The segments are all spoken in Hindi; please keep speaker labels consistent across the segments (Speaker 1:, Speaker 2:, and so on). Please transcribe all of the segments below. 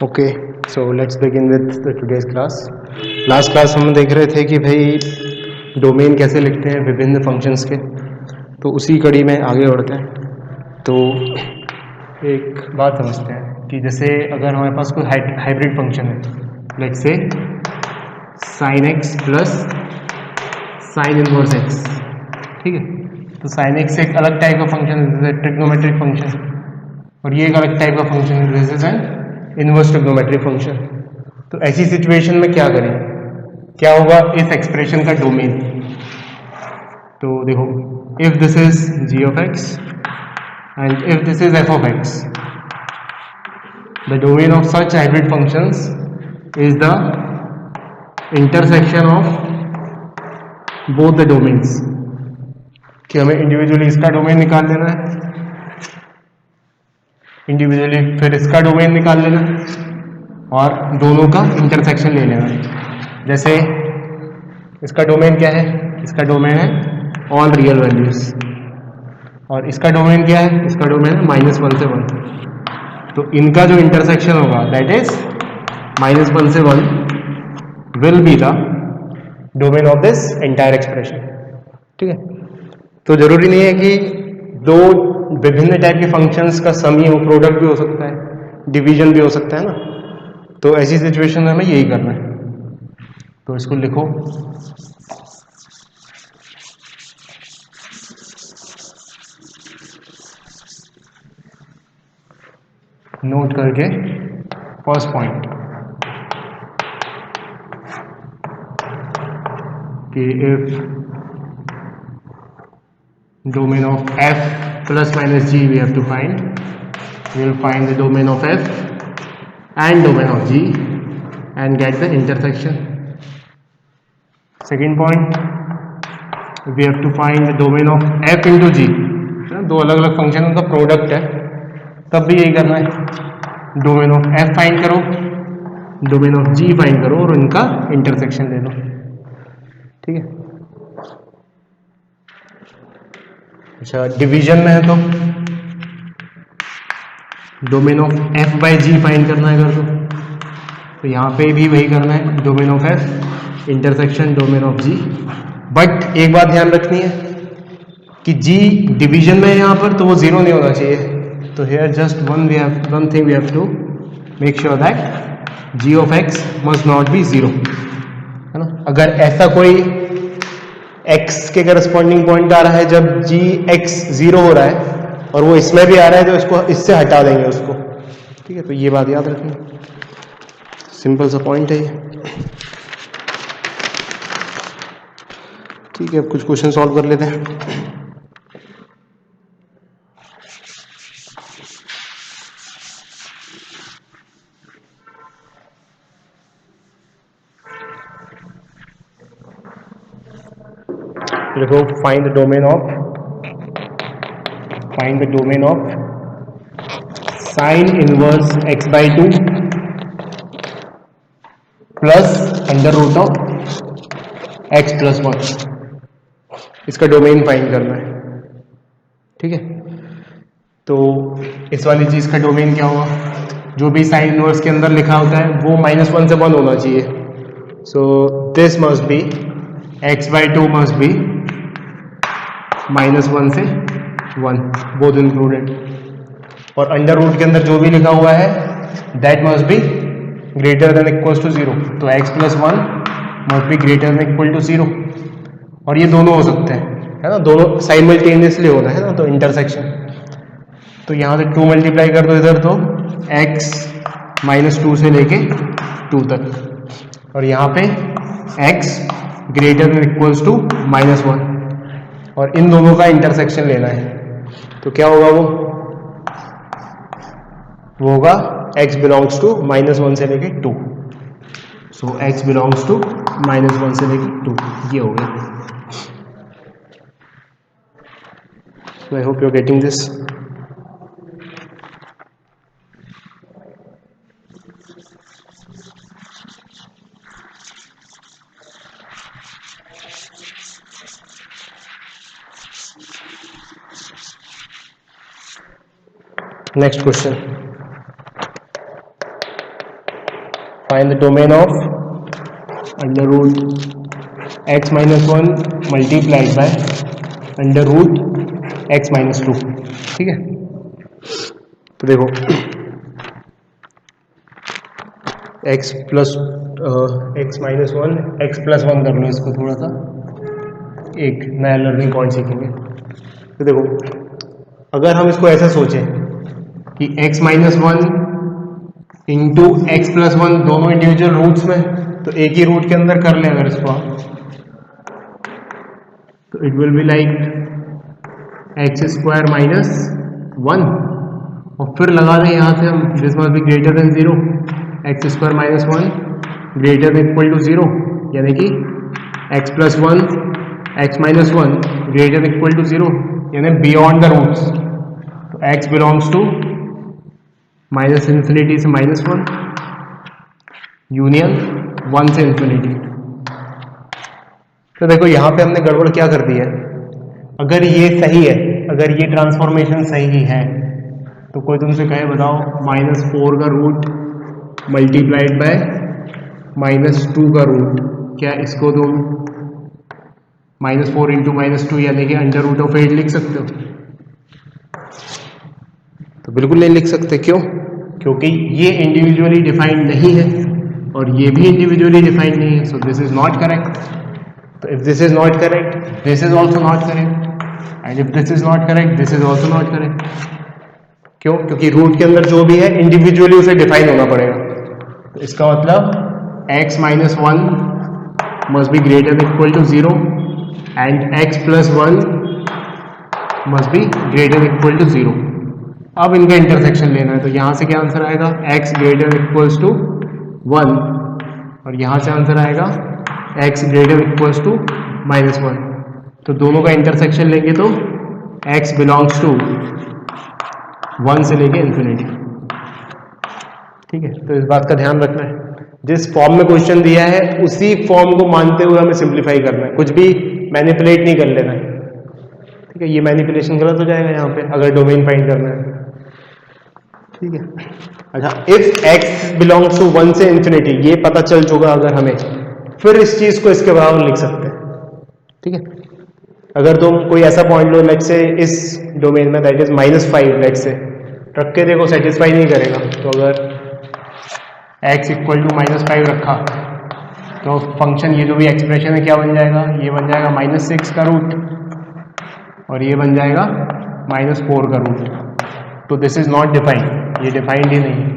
Speaker 1: Okay, so let's begin with the today's class. Last class हम देख रहे थे कि भाई डोमेन कैसे लिखते हैं विभिन्न फंक्शंस के, तो उसी कड़ी में आगे बढ़ते हैं। तो एक बात समझते हैं कि जैसे अगर हमारे पास कोई हाइब्रिड फंक्शन है, let's say sine x plus sine inverse x, ठीक है। तो साइन एक्स एक अलग टाइप का फंक्शन है, ट्रिग्नोमेट्रिक फंक्शन, और ये एक अलग टाइप का फंक्शन है, this is an inverse trigonometric function. तो ऐसी सिचुएशन में क्या करें, क्या होगा इस एक्सप्रेशन का डोमेन। तो देखो, if this is g of x and if this is f of x, the domain of such hybrid functions is the intersection of both the domains। कि हमें इंडिविजुअली इसका डोमेन निकाल लेना है, इंडिविजुअली फिर इसका डोमेन निकाल लेना और दोनों का इंटरसेक्शन ले लेना। जैसे इसका डोमेन क्या है, इसका डोमेन है ऑल रियल वैल्यूज, और इसका डोमेन क्या है, इसका डोमेन है -1 से 1। तो इनका जो इंटरसेक्शन होगा दैट इज -1 से 1 will be the domain of this entire expression, ठीक है। तो जरूरी नहीं है कि दो विभिन्न टाइप के फंक्शंस का सम ही हो, प्रोडक्ट भी हो सकता है, डिवीजन भी हो सकता है ना। तो ऐसी सिचुएशन में हमें यही करना है। तो इसको लिखो, नोट करके फर्स्ट पॉइंट कि if domain of f plus minus g we have to find, we will find the domain of f and domain of g and get the intersection. Second point, we have to find the domain of f into g। दो अलग अलग फंक्शन उनका प्रोडक्ट है, तब भी यही करना है, डोमेन ऑफ f फाइंड करो, डोमेन ऑफ g फाइंड करो और इनका इंटरसेक्शन ले लो, ठीक है। अच्छा, डिवीजन में है तो domain of f by g find करना है अगर तो यहाँ पे भी वही करना है, domain of f intersection domain of g। But एक बात ध्यान रखनी है कि g डिवीजन में है यहाँ पर, तो वो जीरो नहीं होना चाहिए। तो here just one thing we have to make sure that g of x must not be zero, है ना। अगर ऐसा कोई x के करस्पॉन्डिंग पॉइंट आ रहा है जब जी x जीरो हो रहा है और वो इसमें भी आ रहा है, तो इसको इससे हटा देंगे उसको, ठीक है। तो ये बात याद रखनी, सिंपल सा पॉइंट है ये, ठीक है। अब कुछ क्वेश्चन सॉल्व कर लेते हैं। देखो, find the domain of sine inverse x by 2 plus under root of x plus 1। इसका डोमेन फाइंड करना है, ठीक है। तो इस वाली चीज का डोमेन क्या होगा, जो भी साइन इनवर्स के अंदर लिखा होता है वो -1 से 1 होना चाहिए। So this must be x by 2 must be -1 से 1, बोथ इंक्लूडेड। और अंडर रूट के अंदर जो भी लिखा हुआ है that must be greater than equals to 0। तो x plus 1 must be greater than equal to 0। और ये दोनों हो सकते हैं, है ना, दोनों साइमल्टेनियसली होना है ना, तो इंटरसेक्शन। तो यहाँ से 2 मल्टीप्लाई कर दो इधर, तो x -2 से लेके 2 तक, और यहाँ पे x greater than equals to -1, और इन दोनों का इंटरसेक्शन लेना है। तो क्या होगा वो होगा x बिलोंग्स टू -1 से लेके 2। सो x बिलोंग्स टू -1 से लेके 2, ये हो गया। So I hope you're getting this. Next question. Find the domain of under root x minus 1 multiplied by under root x minus 2। ठीक है, तो देखो x माइनस 1 x प्लस 1 कर लो इसको, थोड़ा सा एक नया लर्निंग पॉइंट सीखेंगे। तो देखो अगर हम इसको ऐसा सोचें कि x minus 1 into x plus 1 दोनों इंडिविजुअल रूट्स में, तो एक ही रूट के अंदर कर लें अगर इसको आप, तो it will be like x square minus 1, और फिर लगा दें यहाँ से हम this must be greater than 0, x square minus 1 greater than equal to 0, यानी कि x plus 1 x minus 1 greater than equal to 0, यानी बियॉन्ड द रूट्स। तो x belongs to minus infinity से माइनस 1 यूनियन 1 से इन्फिनिटी। तो देखो यहाँ पे हमने गड़बड़ क्या कर दी है, अगर ये सही है, अगर ये ट्रांसफॉर्मेशन सही है, तो कोई तुमसे कहे बताओ -4 का रूट मल्टीप्लाइड बाय -2 का रूट, क्या इसको तुम -4 इंटू -2 यानी कि अंडर रूट ऑफ 8 लिख सकते हो? तो बिल्कुल नहीं लिख सकते। क्यों? क्योंकि ये इंडिविजुअली डिफाइंड नहीं है और ये भी इंडिविजुअली डिफाइंड नहीं है, so this is not correct. तो if this is not correct, this is also not correct, and if this is not correct, this is also not correct. क्यों? क्योंकि रूट के अंदर जो भी है इंडिविजुअली उसे डिफाइन होना पड़ेगा। तो इसका मतलब x minus 1 must be greater than equal to 0 and x plus 1 must be greater than equal to 0। अब इनका इंटरसेक्शन लेना है, तो यहाँ से क्या आंसर आएगा, x greater than equals to 1, और यहाँ से आंसर आएगा x greater than equals to -1। तो दोनों का इंटरसेक्शन लेंगे तो x बिलोंग्स टू 1 से लेके इन्फिनिटी। ठीक है, तो इस बात का ध्यान रखना है, जिस फॉर्म में क्वेश्चन दिया है उसी फॉर्म को मानते हुए हमें सिंप्लीफाई करना है, कुछ भी मैनिपुलेट नहीं कर लेना है। ठीक है, ये मैनिपुलेशन गलत हो जाएगा यहाँ पे अगर डोमेन फाइंड करना है। ठीक है, अच्छा, इफ x बिलोंग्स टू 1 से इन्फिनिटी, ये पता चल चुका अगर हमें, फिर इस चीज को इसके बराबर लिख सकते हैं। ठीक है, अगर तुम कोई ऐसा पॉइंट लो लेट से इस डोमेन में, दैट इज -5 लेट से, रख के देखो सेटिस्फाई नहीं करेगा। तो अगर x इक्वल टू -5 रखा, तो फंक्शन ये जो भी एक्सप्रेशन है क्या बन जाएगा, ये बन जाएगा -6 का रूट और ये बन जाएगा -4 का रूट। तो दिस इज नॉट डिफाइंड, ये डिफाइंड ही नहीं है,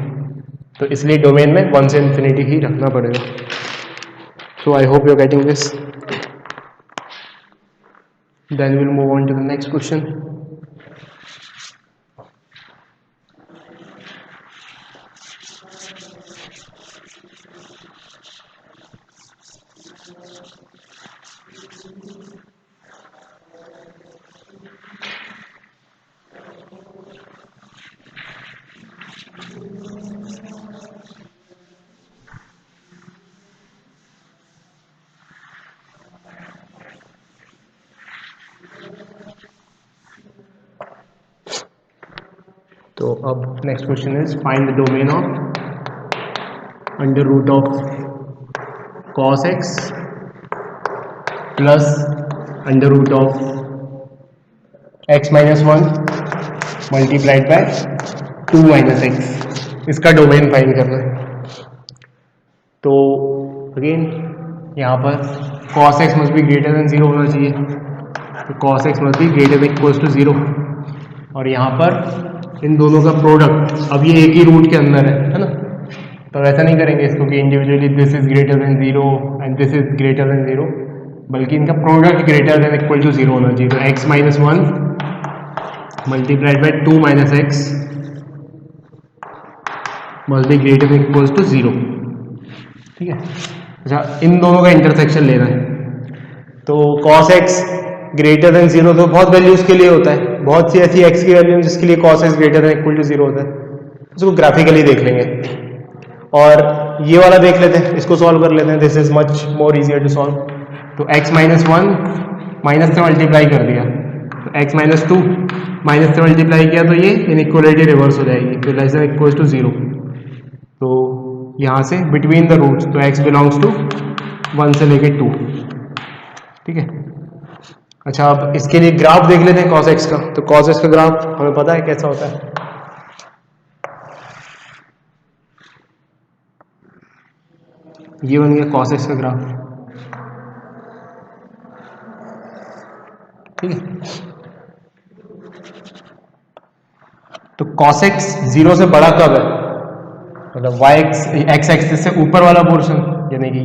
Speaker 1: तो इसलिए डोमेन में 1 से इन्फिनिटी ही रखना पड़ेगा। So I hope you are getting this. Then we'll move on to the next question. तो अब next question is find the domain of under root of cos x plus under root of x minus 1 multiplied by 2 minus x, इसका डोमेन फाइंड करना है। तो अगेन यहाँ पर cos x must be greater than 0 होना चाहिए, तो cos x must be greater than equals to 0, और यहाँ पर इन दोनों का प्रोडक्ट, अब ये एक ही रूट के अंदर है ना, तो ऐसा नहीं करेंगे इसको कि individually this is greater than 0 and this is greater than 0, बल्कि इनका product greater than equal to 0 होना चाहिए। तो x minus 1 multiplied by 2 minus x must be greater than equals to 0। ठीक है, अच्छा, इन दोनों का इंटरसेक्शन लेना है, तो cos x ग्रेटर देन 0 तो बहुत वैल्यूज के लिए होता है, बहुत सी ऐसी x की वैल्यू जिसके लिए cos x greater than equal to 0 होता है, उसको ग्राफिकली देख लेंगे। और ये वाला देख लेते हैं, इसको सॉल्व कर लेते हैं, this is much more easier to solve. तो x माइनस 1 माइनस से मल्टीप्लाई कर दिया, तो x माइनस 2 माइनस से मल्टीप्लाई किया, तो ये इनइक्वालिटी रिवर्स हो जाएगी, तो लेस देन इक्वल टू 0। तो यहाँ से बिटवीन द रूट्स, तो x बिलोंग्स टू 1 से लेके 2, ठीक है। अच्छा, अब इसके लिए ग्राफ देख लेते हैं cos x का। तो cos x का ग्राफ हमें पता है कैसा होता है, ये बन गया cos x का ग्राफ, ठीक है। तो cos x 0 से बड़ा कब है, मतलब x एक्सिस से ऊपर वाला पोर्शन, यानी कि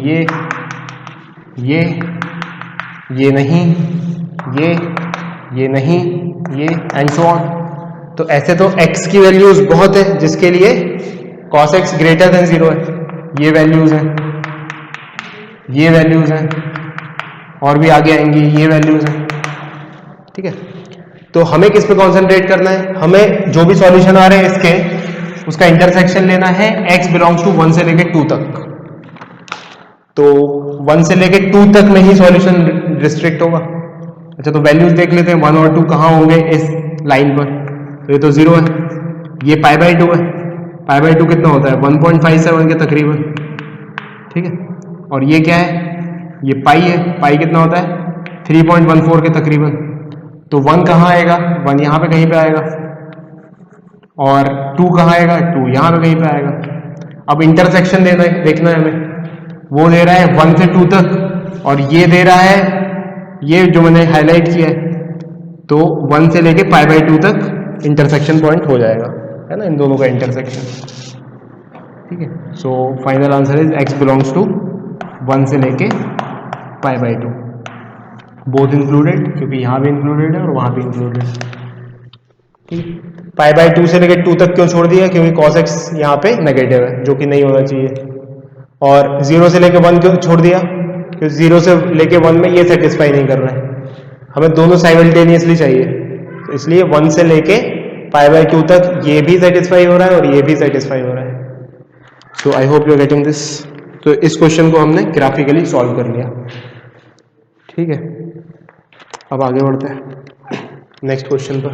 Speaker 1: ये नहीं, ये नहीं, ये एंड सो ऑन। तो ऐसे तो x की वैल्यूज बहुत है जिसके लिए cos x ग्रेटर देन 0 है, ये वैल्यूज हैं, ये वैल्यूज हैं, और भी आगे आएंगी ये वैल्यूज हैं, ठीक है। तो हमें किस पे कॉन्सेंट्रेट करना है, हमें जो भी सॉल्यूशन आ रहे हैं इसके, उसका इंटरसेक्शन लेना है x बिलोंग्स टू 1 से लेके 2 तक। तो 1 से लेके 2 तक में ही सॉल्यूशन रिस्ट्रिक्ट होगा। अच्छा, तो वैल्यूज देख लेते हैं 1 और 2 कहाँ होंगे इस लाइन पर। तो ये तो 0 है, ये π/2 है, π/2 कितना होता है 1.57 के तकरीबन, ठीक है। और ये क्या है, ये पाई है, पाई कितना होता है 3.14 के तकरीबन। तो 1 कहाँ आएगा, 1 यहाँ पे कहीं पे आएगा, और 2 कहाँ आएगा, 2 यहाँ पे कहीं पे आएगा। अब इंटरसेक्शन देखना है हमें, वो दे रहा है 1 से 2 तक, और ये दे रहा है, ये जो मैंने हाईलाइट किया है, तो 1 से लेके π/2 तक इंटरसेक्शन पॉइंट हो जाएगा, है ना, इन दोनों का इंटरसेक्शन, ठीक है। So final answer is x belongs to 1 से लेके π/2, बोथ इंक्लूडेड, क्योंकि यहाँ भी इंक्लूडेड है और वहाँ भी इंक्लूडेड, ठीक है। π/2 से लेके 2 तक क्यों छोड़ दिया, क्योंकि cos x यहाँ पे नेगेटिव है, जो कि नहीं होना चाहिए। और 0 से लेके 1 क्यों छोड़ दिया, क्योंकि 0 से लेके 1 में ये सेटिस्फाई नहीं कर रहा है, हमें दोनों साइमल्टेनियसली चाहिए। तो इसलिए 1 से लेके π/2 तक ये भी सेटिस्फाई हो रहा है और ये भी सेटिस्फाई हो रहा है। So I hope you are getting this. तो इस क्वेश्चन को हमने ग्राफिकली सॉल्व कर लिया, ठीक है। अब आगे बढ़ते हैं नेक्स्ट क्वेश्चन पर।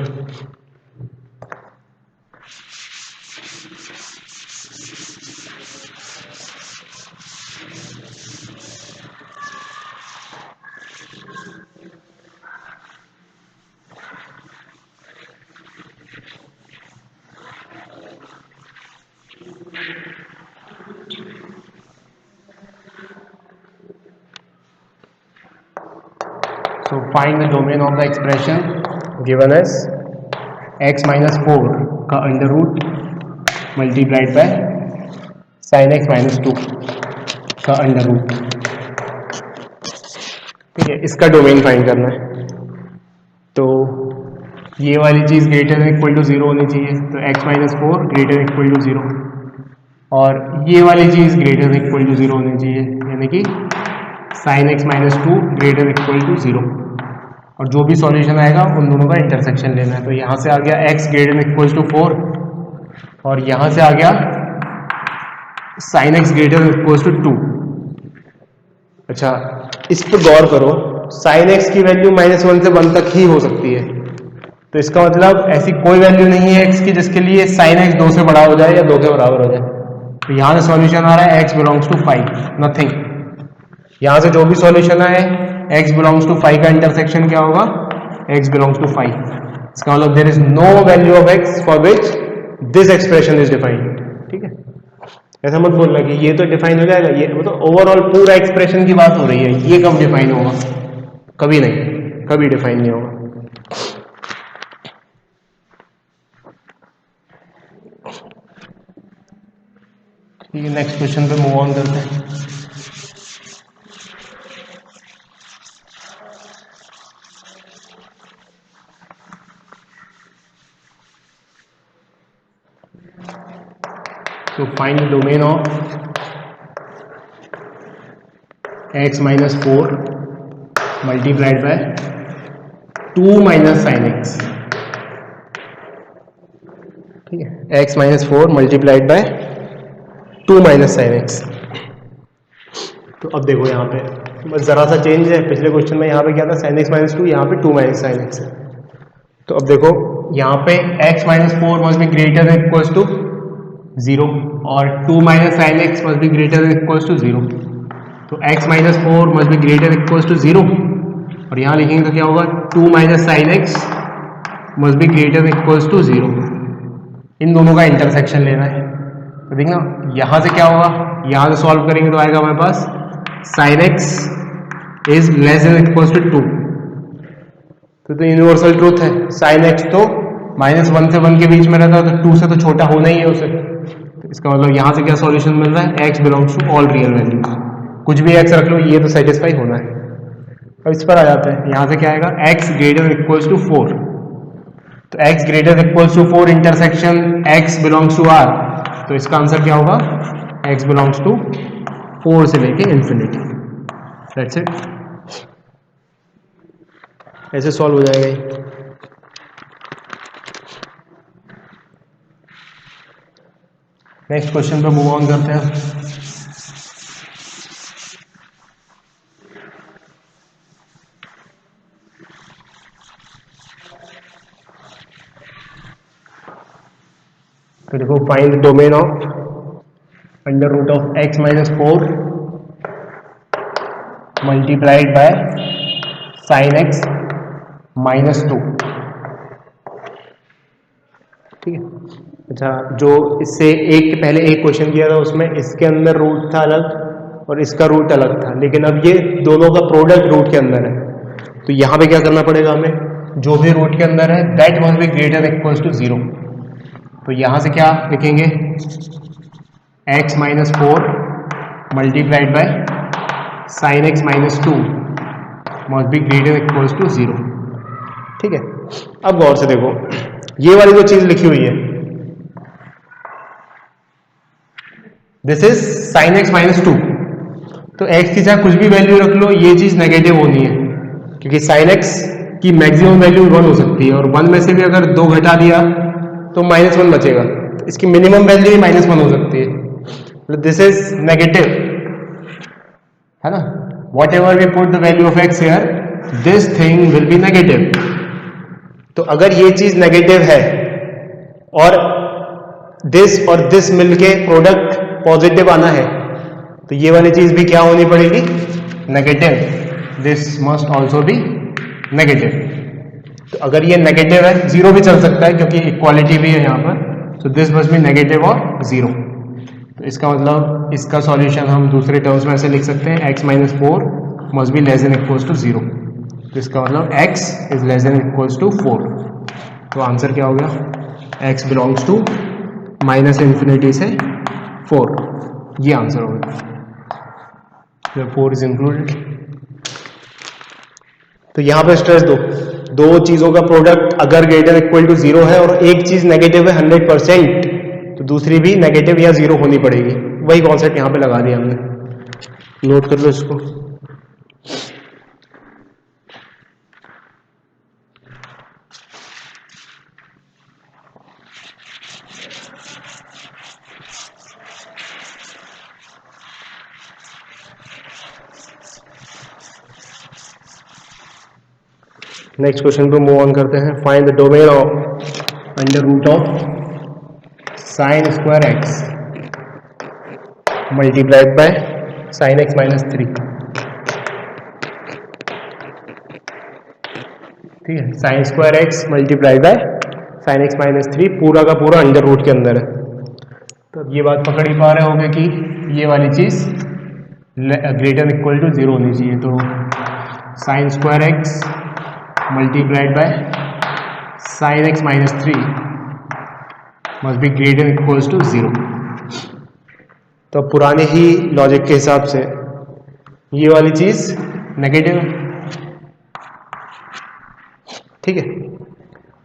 Speaker 1: So find the domain of the expression given as x minus 4 का under root multiplied by sin x minus 2 का अंडर रूट, ठीक है। इसका डोमेन फाइंड करना है। तो ये वाली चीज़ ग्रेटर देन इक्वल टू 0 होनी चाहिए, तो x minus 4 greater than equal to 0, और ये वाली चीज़ ग्रेटर देन इक्वल टू 0 होनी चाहिए, यानी कि sin x minus 2 greater equal to 0, और जो भी सॉल्यूशन आएगा उन दोनों का इंटरसेक्शन लेना है। तो यहाँ से आ गया x ग्रेटर इक्वल टू 4, और यहाँ से आ गया sin x greater equal to 2। अच्छा, इस पर गौर करो, sin x की वैल्यू -1 से 1 तक ही हो सकती है। तो इसका मतलब ऐसी कोई वैल्यू नहीं है x की जिसके लिए sin x 2 से बड़ा हो जाए या 2 के बराबर हो जाए। तो यहाँ से सॉल्यूशन आ रहा है x बिलोंग्स टू 5, नथिंग। यहाँ से जो भी सॉल्यूशन आए x बिलोंग्स टू 5 का इंटरसेक्शन क्या होगा, x बिलोंग्स टू 5। इसका मतलब there is no value of x for which this expression is defined, ठीक है। ऐसा मत बोलना कि ये तो डिफाइन हो जाएगा, ये मतलब ओवरऑल पूरा एक्सप्रेशन की बात हो रही है, ये कब डिफाइन होगा, कभी नहीं, कभी डिफाइन नहीं होगा। ठीक है, नेक्स्ट क्वेश्चन पे मूव ऑन करते हैं। तो find the domain of x minus 4 multiplied by 2 minus sine x, ठीक है। x minus 4 multiplied by 2 minus sine x। तो अब देखो यहाँ पे बस ज़रा सा चेंज है, पिछले क्वेश्चन में यहाँ पे क्या था साइन x माइनस 2, यहाँ पे 2 माइनस साइन x है। तो अब देखो यहाँ पे x minus 4 must be greater than equals to 0 और 2 minus sine x must be greater than equals to 0, तो x minus 4 must be greater equals to 0 और यहाँ लिखेंगे तो क्या होगा 2 minus sine x must be greater equals to 0। इन दोनों का इंटरसेक्शन लेना है। तो देखना यहाँ से क्या होगा, यहाँ से सॉल्व करेंगे तो आएगा हमारे पास sine x is less than equals to 2। तो यूनिवर्सल ट्रूथ है, साइन एक्स तो -1 से 1 के बीच में रहता है, तो 2 से तो छोटा होना ही है उसे। तो इसका मतलब यहाँ से क्या सॉल्यूशन मिल रहा है, x belongs to all real values, कुछ भी x रख लो ये तो सेटिस्फाई होना है। अब इस पर आ जाते हैं, यहाँ से क्या आएगा x ग्रेटर इक्वल्स टू 4, तो x greater equals to 4 intersection x belongs to r, तो इसका आंसर क्या होगा x बिलोंग्स टू 4 से लेके इंफिनिटी। दैट्स इट, ऐसे सॉल्व हो जाएगा ये। नेक्स्ट क्वेश्चन पे मूव ऑन करते हैं। तो देखो find the domain of under root of x minus 4 multiplied by sine x minus 2। ठीक है, अच्छा जो इससे पहले एक क्वेश्चन किया था उसमें इसके अंदर रूट था अलग और इसका रूट अलग था, लेकिन अब ये दोनों का प्रोडक्ट रूट के अंदर है। तो यहाँ पे क्या करना पड़ेगा हमें, जो भी रूट के अंदर है that must be greater equals to 0। तो यहाँ से क्या लिखेंगे x minus 4 multiplied by sine x minus 2 must be greater equals to 0। ठीक है, अब गौर से देखो ये वाली जो चीज लिखी हुई है this is sine x minus 2, तो x की चाहे कुछ भी वैल्यू रख लो ये चीज नेगेटिव होनी है, क्योंकि साइन एक्स की मैक्सिमम वैल्यू 1 हो सकती है और 1 में से भी अगर 2 घटा दिया तो -1 बचेगा, तो इसकी मिनिमम वैल्यू ही -1 हो सकती है। दिस इज नेगेटिव है ना, whatever we put the value of x here this thing will be negative. तो अगर ये चीज नेगेटिव है और दिस और दिस मिलके प्रोडक्ट पॉजिटिव आना है, तो ये वाली चीज भी क्या होनी पड़ेगी, negative, this must also be negative. तो अगर ये नेगेटिव है, 0 भी चल सकता है क्योंकि इक्वालिटी भी है यहाँ पर, तो दिस मस्ट बी नेगेटिव और 0। तो इसका मतलब इसका सॉल्यूशन हम दूसरे टर्म्स में ऐसे लिख सकते हैं x minus 4 must be less than equals to 0। तो इसका मतलब x is less than equals to 4। तो आंसर क्या हो गया, x belongs to minus infinity से 4, ये आंसर हो गया। 4 इज इंक्लूडेड। तो यहां पे स्ट्रेस दो चीजों का प्रोडक्ट अगर ग्रेटर इक्वल टू 0 है और एक चीज नेगेटिव है 100%, तो दूसरी भी नेगेटिव या 0 होनी पड़ेगी। वही कॉन्सेप्ट यहां पे लगा दिया हमने, नोट कर लो इसको। नेक्स्ट क्वेश्चन पे मूव ऑन करते हैं। Find the domain of under root of sine square x multiplied by sine x minus 3। ठीक है, sine square x multiplied by sine x minus 3 पूरा का पूरा अंडर रूट के अंदर है। तो अब ये बात पकड़ ही पा रहे होंगे कि ये वाली चीज ग्रेटर इक्वल टू 0 होनी चाहिए। तो sine square x multiplied by sine x minus 3 must be greater equals to 0। तो पुराने ही लॉजिक के हिसाब से ये वाली चीज नेगेटिव, ठीक है।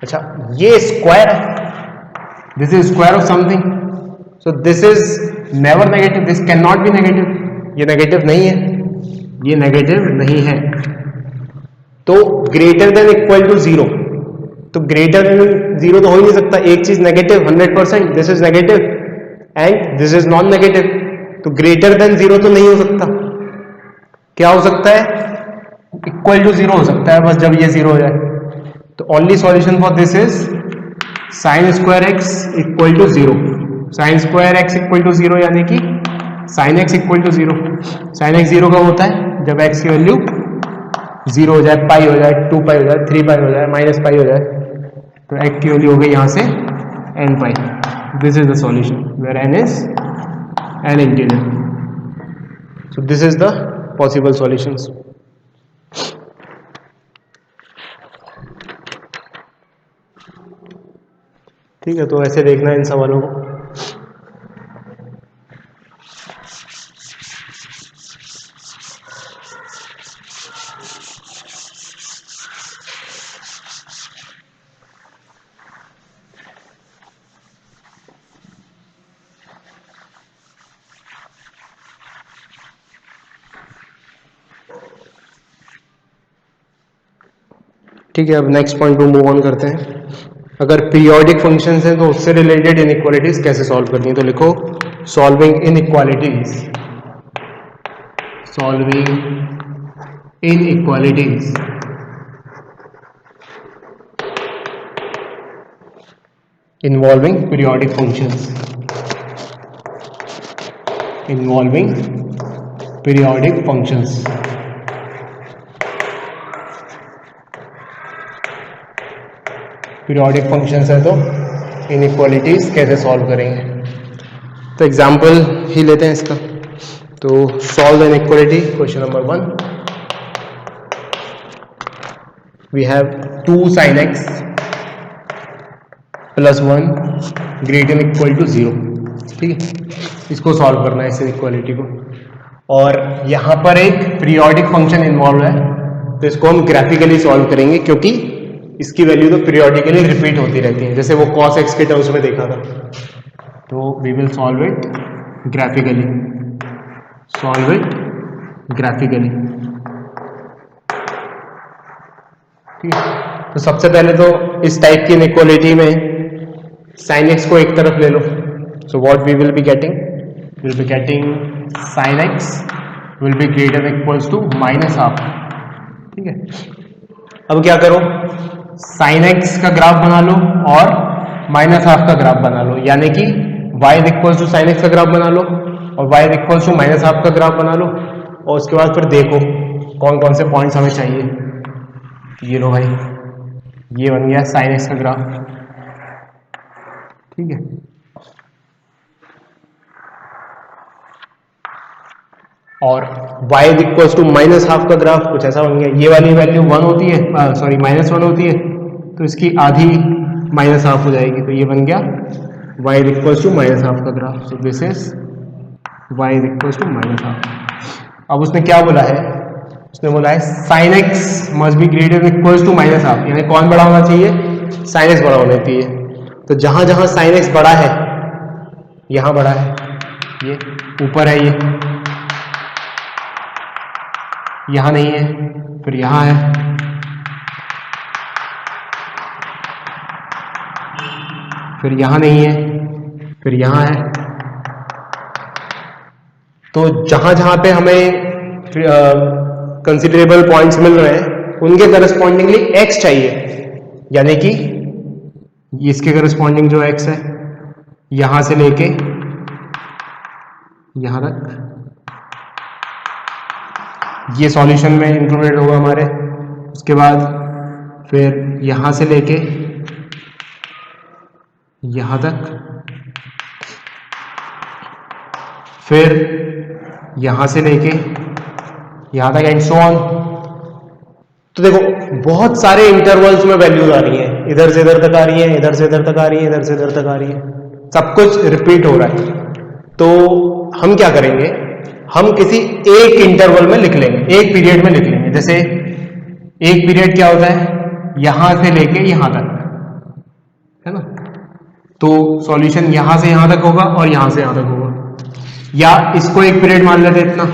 Speaker 1: अच्छा, ये स्क्वायर है, this is square of something, so this is never negative, this can not be negative. ये नेगेटिव नहीं है, ये नेगेटिव नहीं है। तो ग्रेटर देन इक्वल टू 0, तो ग्रेटर देन 0 तो हो ही नहीं सकता। एक चीज negative 100%, this is negative and this is non negative, तो ग्रेटर देन 0 तो नहीं हो सकता। क्या हो सकता है, इक्वल टू 0 हो सकता है, बस जब ये 0 हो जाए। तो only solution for this is sine square x equal to 0। Sine square x equal to 0 यानी कि sine x equal to 0। Sine x 0 कब होता है? जब एक्स की वैल्यू 0 हो जाए, पाई हो जाए, 2 पाई हो जाए, 3 पाई हो जाए, माइनस पाई हो जाए, तो एक्स की वैल्यू हो गई यहाँ से n pi. This is the solution where n is an integer. So this is the possible solutions. ठीक है, तो ऐसे देखना है इन सवालों को। ठीक है, अब नेक्स्ट पॉइंट पे मूव ऑन करते हैं। अगर पीरियोडिक फंक्शंस हैं तो उससे रिलेटेड इनइक्वालिटीज कैसे सॉल्व करनी है, तो लिखो solving inequalities. Solving inequalities involving periodic functions. Involving periodic functions. Periodic functions है तो इनइक्वालिटीज कैसे सॉल्व करेंगे, तो एग्जांपल ही लेते हैं इसका। तो solve inequality question number 1। We have 2 sin x plus 1 greater equal to 0। ठीक है, इसको सॉल्व करना है इस इनइक्वालिटी को, और यहाँ पर एक पीरियोडिक फंक्शन इन्वॉल्व है, तो इसको हम ग्राफिकली सॉल्व करेंगे क्योंकि इसकी वैल्यू तो पीरियोडिकली रिपीट होती रहती है, जैसे वो cos x के टर्म्स में देखा था। तो we will solve it graphically. Solve it graphically. ठीक है, तो सबसे पहले तो इस टाइप की इनइक्वालिटी में sin x को एक तरफ ले लो। So what we will be getting, will be getting sin x will be greater equals to -12। ठीक है, अब क्या करो, sin x का ग्राफ बना लो और -12 का ग्राफ बना लो, यानी कि y equals to sin x का ग्राफ बना लो और y इक्वल्स टू -12 का ग्राफ बना लो, और उसके बाद फिर देखो कौन कौन से पॉइंट्स हमें चाहिए। ये लो भाई, ये बन गया sin x का ग्राफ। ठीक है, और y इक्वल्स टू -12 का ग्राफ कुछ ऐसा बन गया। ये वाली वैल्यू 1 होती है, सॉरी -1 होती है, तो इसकी आधी -12 हो जाएगी, तो ये बन गया y इक्वल्स टू -12 का graph. So this is y equals to -12। अब उसने क्या बोला है, उसने बोला है sin x must be greater equals to -12, यानी कौन बड़ा होना चाहिए, sin x बड़ा होना चाहिए। तो जहां जहां sin x बड़ा है, यहां बड़ा है, ये ऊपर है, ये यहां नहीं है, फिर यहां है, फिर यहां नहीं है, फिर यहां है। तो जहां जहां पे हमें कंसिडरेबल पॉइंट्स मिल रहे हैं, उनके करस्पॉन्डिंगली x चाहिए, यानी कि इसके करस्पॉन्डिंग जो x है, यहां से लेके यहां तक, ये सॉल्यूशन में इंक्लूडेड होगा हमारे। उसके बाद फिर यहां से लेके यहां तक, फिर यहां से लेके यहां तक, एंड सो ऑन। तो देखो बहुत सारे इंटरवल्स में वैल्यूज आ रही हैं, इधर से इधर तक आ रही हैं, इधर से इधर तक आ रही हैं, इधर से इधर तक आ रही हैं, सब कुछ रिपीट हो रहा है। तो हम क्या करेंगे, हम किसी एक इंटरवल में लिख लेंगे, एक पीरियड में लिख लेंगे। जैसे एक पीरियड क्या होता है, यहां से लेके यहां तक, है ना। तो सॉल्यूशन यहां से यहां तक होगा और यहां से यहां तक होगा, या इसको एक पीरियड मान लेते इतना,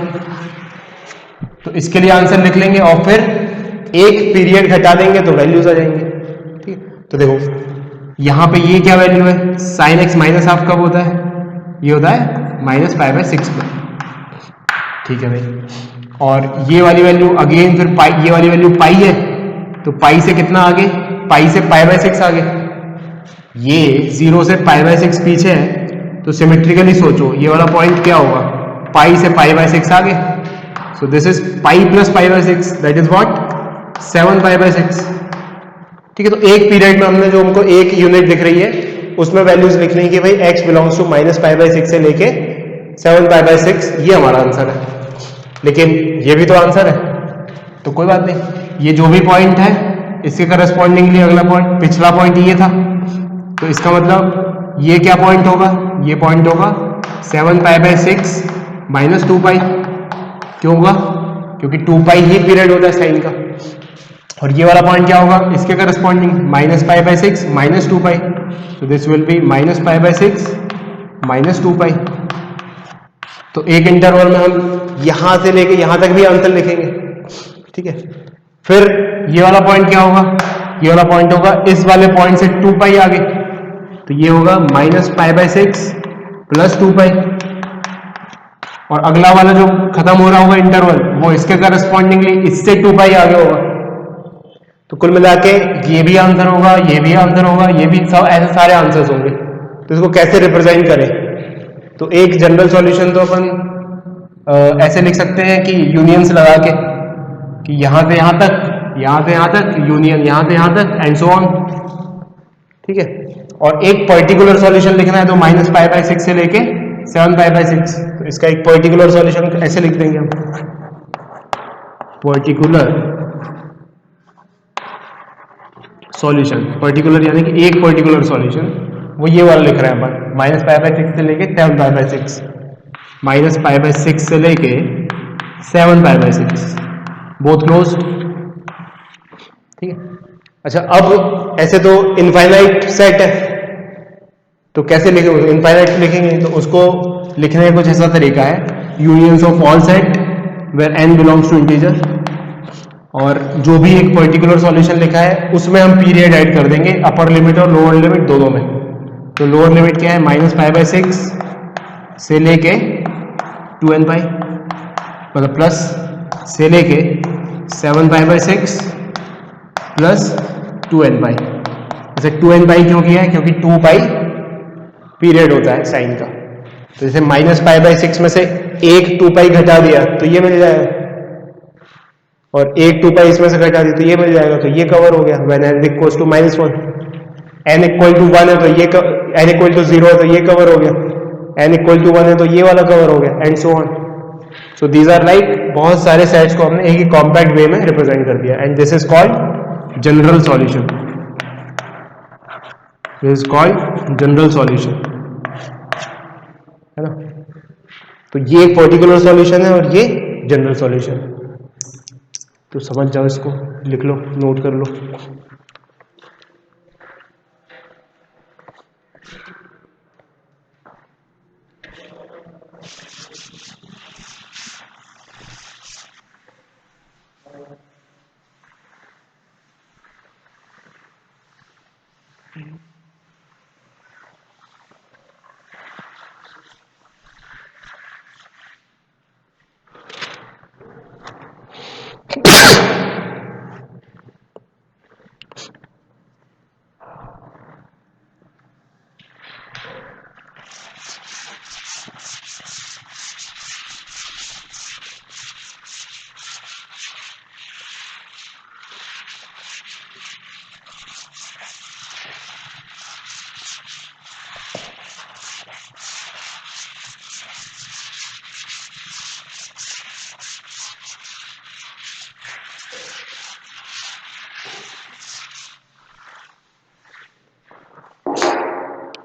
Speaker 1: तो इसके लिए आंसर लिख लेंगे और फिर एक पीरियड घटा देंगे तो वैल्यूज आ जाएंगे। ठीक, तो देखो यहां पे ये क्या वैल्यू है, sin x -12 कब होता है, ये होता है -5/6 पर। ठीक है भाई, और ये वाली वैल्यू अगेन फिर पाई, ये वाली वैल्यू पाई है, तो पाई से कितना आगे, पाई से π/6 आगे। ये 0 से π/6 पीछे है, तो तो सिमेट्रिकली सोचो, ये वाला पॉइंट क्या होगा, पाई से पाई बाय 6 आ गए, सो this is pi plus pi by 6, that is what 7 pi by 6। ठीक है, तो एक पीरियड में हमने जो हमको एक यूनिट दिख रही है उसमें वैल्यूज लिखनी है कि भाई x belongs to minus pi by 6 से लेके 7 पाई बाय 6, ये हमारा आंसर है। लेकिन ये भी तो आंसर है, तो कोई बात नहीं, ये जो भी पॉइंट है इसके करस्पॉन्डिंगली अगला पॉइंट, पिछला पॉइंट ये था, तो इसका मतलब ये क्या पॉइंट होगा, ये पॉइंट होगा 7 पाई बाय 6 माइनस 2 पाई। क्यों होगा, क्योंकि 2 पाई ही पीरियड होता है साइन का। और ये वाला पॉइंट क्या होगा, इसके corresponding minus pi by 6 minus 2 पाई, तो this will be minus pi by 6 minus 2 पाई। तो एक इंटरवल में हम यहां से लेके यहां तक भी आंसर लिखेंगे। ठीक है, फिर ये वाला पॉइंट क्या होगा, ये वाला पॉइंट होगा इस वाले पॉइंट से 2 पाई आगे, तो ये होगा माइनस पाई बाय 6 प्लस 2 पाई। और अगला वाला जो खत्म हो रहा होगा इंटरवल, वो इसके करस्पॉन्डिंगली इससे 2 पाई आगे होगा। तो कुल मिला के ये भी आंसर होगा, ये भी आंसर होगा, ये भी, सब ऐसे सारे आंसर्स होंगे। तो इसको कैसे रिप्रेजेंट करें, तो एक जनरल सॉल्यूशन तो अपन ऐसे लिख सकते हैं कि यूनियंस लगा के, कि यहां से यहां तक, यहां से यहां तक यूनियन, यहां से यहां तक एंड सो ऑन। ठीक है, और एक पर्टिकुलर सॉल्यूशन लिखना है तो माइनस पाई बाय 6 से लेके 7 पाई बाय 6, तो इसका एक पर्टिकुलर सॉल्यूशन ऐसे लिख देंगे हम, पर्टिकुलर सॉल्यूशन। पर्टिकुलर यानी कि एक पर्टिकुलर सॉल्यूशन, वो ये वाला लिख रहे हैं अपन, माइनस पाई बाय 6 से लेके 7 पाई बाय 6, माइनस पाई बाय 6 से लेके 7 पाई बाय 6, बोथ क्लोज। ठीक है, अच्छा अब ऐसे तो इनफाइनाइट सेट है, तो कैसे लिखेंगे, इनफाइनाइट लिखेंगे तो उसको लिखने का कुछ ऐसा तरीका है, unions of all set where n belongs to integer, और जो भी एक पर्टिकुलर सॉल्यूशन लिखा है उसमें हम पीरियड ऐड कर देंगे, अपर लिमिट और लोअर लिमिट दोनों में। तो लोअर लिमिट क्या है, माइनस पाई बाय 6 से लेके 2n पाई, मतलब प्लस से लेके 7 पाई बाय 6 प्लस 2n पाई। जैसे 2n पाई क्यों किया है, क्योंकि 2 पाई पीरियड होता है साइन का। तो जैसे माइनस पाई बाय 6 में से एक 2 पाई घटा दिया तो ये मिल जाएगा, और एक 2 पाई इसमें से घटा दी तो ये मिल जाएगा, तो ये कवर हो गया। When n equals to -1, n equal to 1 है तो ये n इक्वल टू 0 है तो ये कवर हो गया, n इक्वल टू 1 है तो ये वाला कवर हो गया, and so on. So these are like, बहुत सारे सेट्स को हमने एक ही कॉम्पैक्ट वे में रिप्रेजेंट कर दिया, and this is called general solution. This is called general solution, है ना। तो ये एक पर्टिकुलर सॉल्यूशन है और ये जनरल सॉल्यूशन। तो समझ जाओ, इसको लिख लो, नोट कर लो।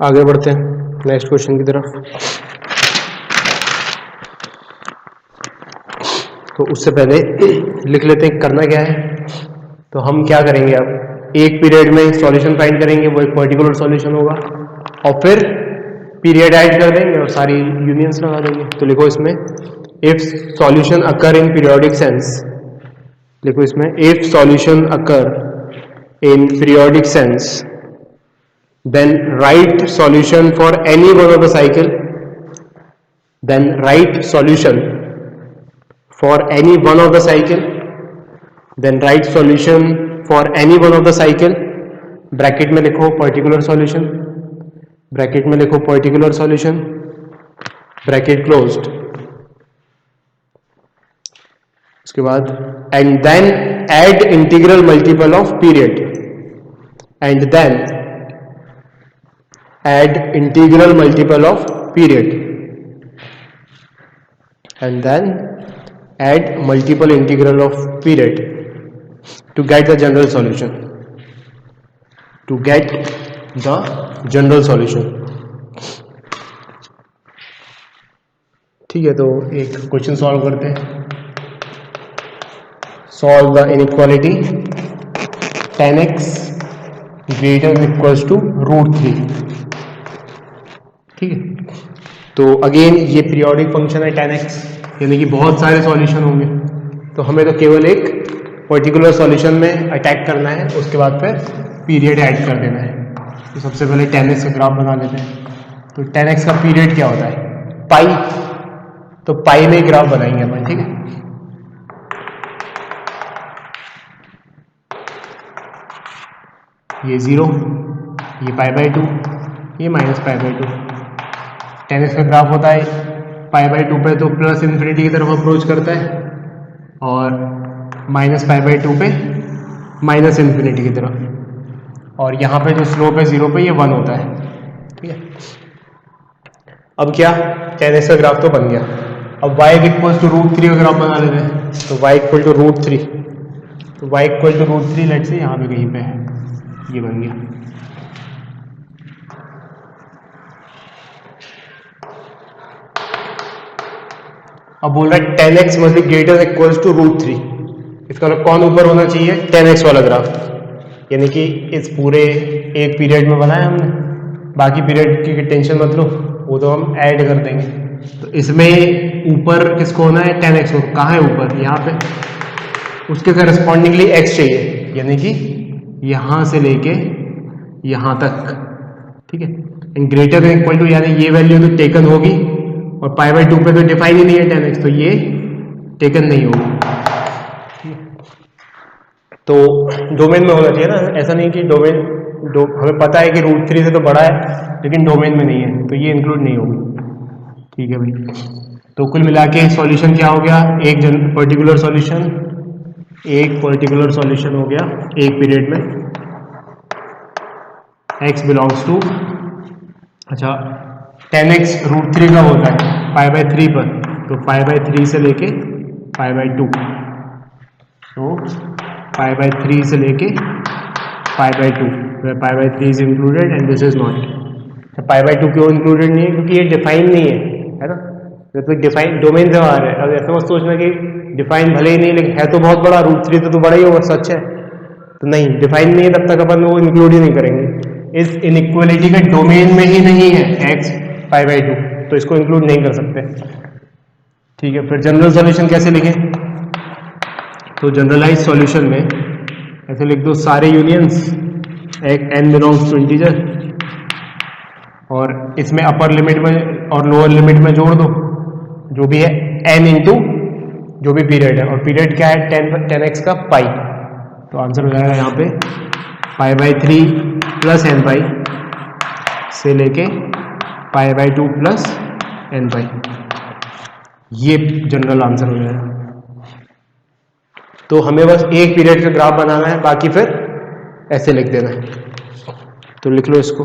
Speaker 1: आगे बढ़ते हैं नेक्स्ट क्वेश्चन की तरफ। तो उससे पहले लिख लेते हैं करना क्या है। तो हम क्या करेंगे, अब एक पीरियड में सॉल्यूशन फाइंड करेंगे, वो एक पर्टिकुलर सॉल्यूशन होगा, और फिर पीरियड ऐड कर देंगे और सारी यूनियंस लगा देंगे। तो लिखो इसमें, if solution occur in periodic sense, लिखो इसमें, if solution occur in periodic sense then write solution for any one of the cycle, then write solution for any one of the cycle, then write solution for any one of the cycle, bracket में लिखो पर्टिकुलर सॉल्यूशन, ब्रैकेट में लिखो पर्टिकुलर सॉल्यूशन, ब्रैकेट क्लोज्ड, उसके बाद and then add integral multiple of period, and then add integral multiple of period, and then add multiple integral of period to get the general solution, to get the general solution. ठीक है, तो एक क्वेश्चन सॉल्व करते हैं। Solve the inequality 10x greater equals to √3। ठीक है, तो अगेन ये पीरियोडिक फंक्शन है 10x, यानी कि बहुत सारे सॉल्यूशन होंगे, तो हमें तो केवल एक पर्टिकुलर सॉल्यूशन में अटैक करना है, उसके बाद फिर पीरियड ऐड कर देना है। तो सबसे पहले 10x का ग्राफ बना लेते हैं। तो 10x का पीरियड क्या होता है? पाई, तो पाई में ग्राफ बनाएंगे अपन। ठीक है, ये 0, ये π/2, ये -π/2। 10x का ग्राफ होता है π/2 पे तो प्लस इन्फिनिटी की तरफ अप्रोच करता है, और -π/2 पे माइनस इन्फिनिटी की तरफ, और यहाँ पे जो स्लोप है 0 पे, ये 1 होता है। ठीक है, अब क्या, 10x का ग्राफ तो बन गया। अब y इक्वल टू √3 का ग्राफ बना लेते हैं। तो y इक्वल टू √3, तो y इक्वल टू √3 लेट से यहाँ पे कहीं पे है, ये बन गया। अब बोल रहा है 10x must be greater equals to √3। इसका मतलब कौन ऊपर होना चाहिए? 10x वाला ग्राफ, यानी कि इस पूरे एक पीरियड में बनाया हमने, बाकी पीरियड की टेंशन मत लो, वो तो हम ऐड कर देंगे। तो इसमें ऊपर किसको होना है? 10x को। कहाँ है ऊपर? यहाँ पे, उसके करस्पॉन्डिंगली x चाहिए, यानी कि यहाँ से लेके यहाँ तक। ठीक है, and greater than equal to, यानी ये वैल्यू तो टेकन होगी, और π/2 पे तो डिफाइन ही नहीं है 10x, तो ये टेकन नहीं होगी। तो डोमेन में होना चाहिए ना, ऐसा नहीं कि डोमेन हमें पता है कि √3 से तो बड़ा है, लेकिन डोमेन में नहीं है, तो ये इंक्लूड नहीं होगी। ठीक है भाई, तो कुल मिला के सॉल्यूशन क्या हो गया? एक पर्टिकुलर सॉल्यूशन हो गया एक पीरियड में, x बिलोंग्स टू, अच्छा 10x √3 का होता है π/3 पर, तो π/3 से लेके π/2, तो π/3 से लेके π/2, π/3 is included and this is not. π/2 क्यों इंक्लूडेड नहीं है? क्योंकि ये डिफाइन नहीं है ना, तो डिफाइन डोमेन से बाहर है। अब ऐसा मत सोचना कि डिफाइन भले ही नहीं, लेकिन है तो बहुत बड़ा, √3 तो बड़ा ही होगा, सच है, तो नहीं, डिफाइन नहीं है, तब तक अपन वो इंक्लूड ही नहीं करेंगे। इस इनइक्वालिटी के डोमेन में ही नहीं है x π/2, तो इसको इंक्लूड नहीं कर सकते। ठीक है, फिर जनरल सॉल्यूशन कैसे लिखें? तो जनरलाइज सॉल्यूशन में ऐसे लिख दो, सारे unions n belongs to integer, और इसमें अपर लिमिट में और लोअर लिमिट में जोड़ दो जो भी है n इंटू जो भी पीरियड है, और पीरियड क्या है? 10x का पाई, तो आंसर हो जाएगा यहाँ पे π/3 प्लस n पाई से लेके π/2 प्लस n पाई, ये जनरल आंसर हो जाएगा। तो हमें बस एक पीरियड का ग्राफ बनाना है, बाकी फिर ऐसे लिख देना है। तो लिख लो इसको,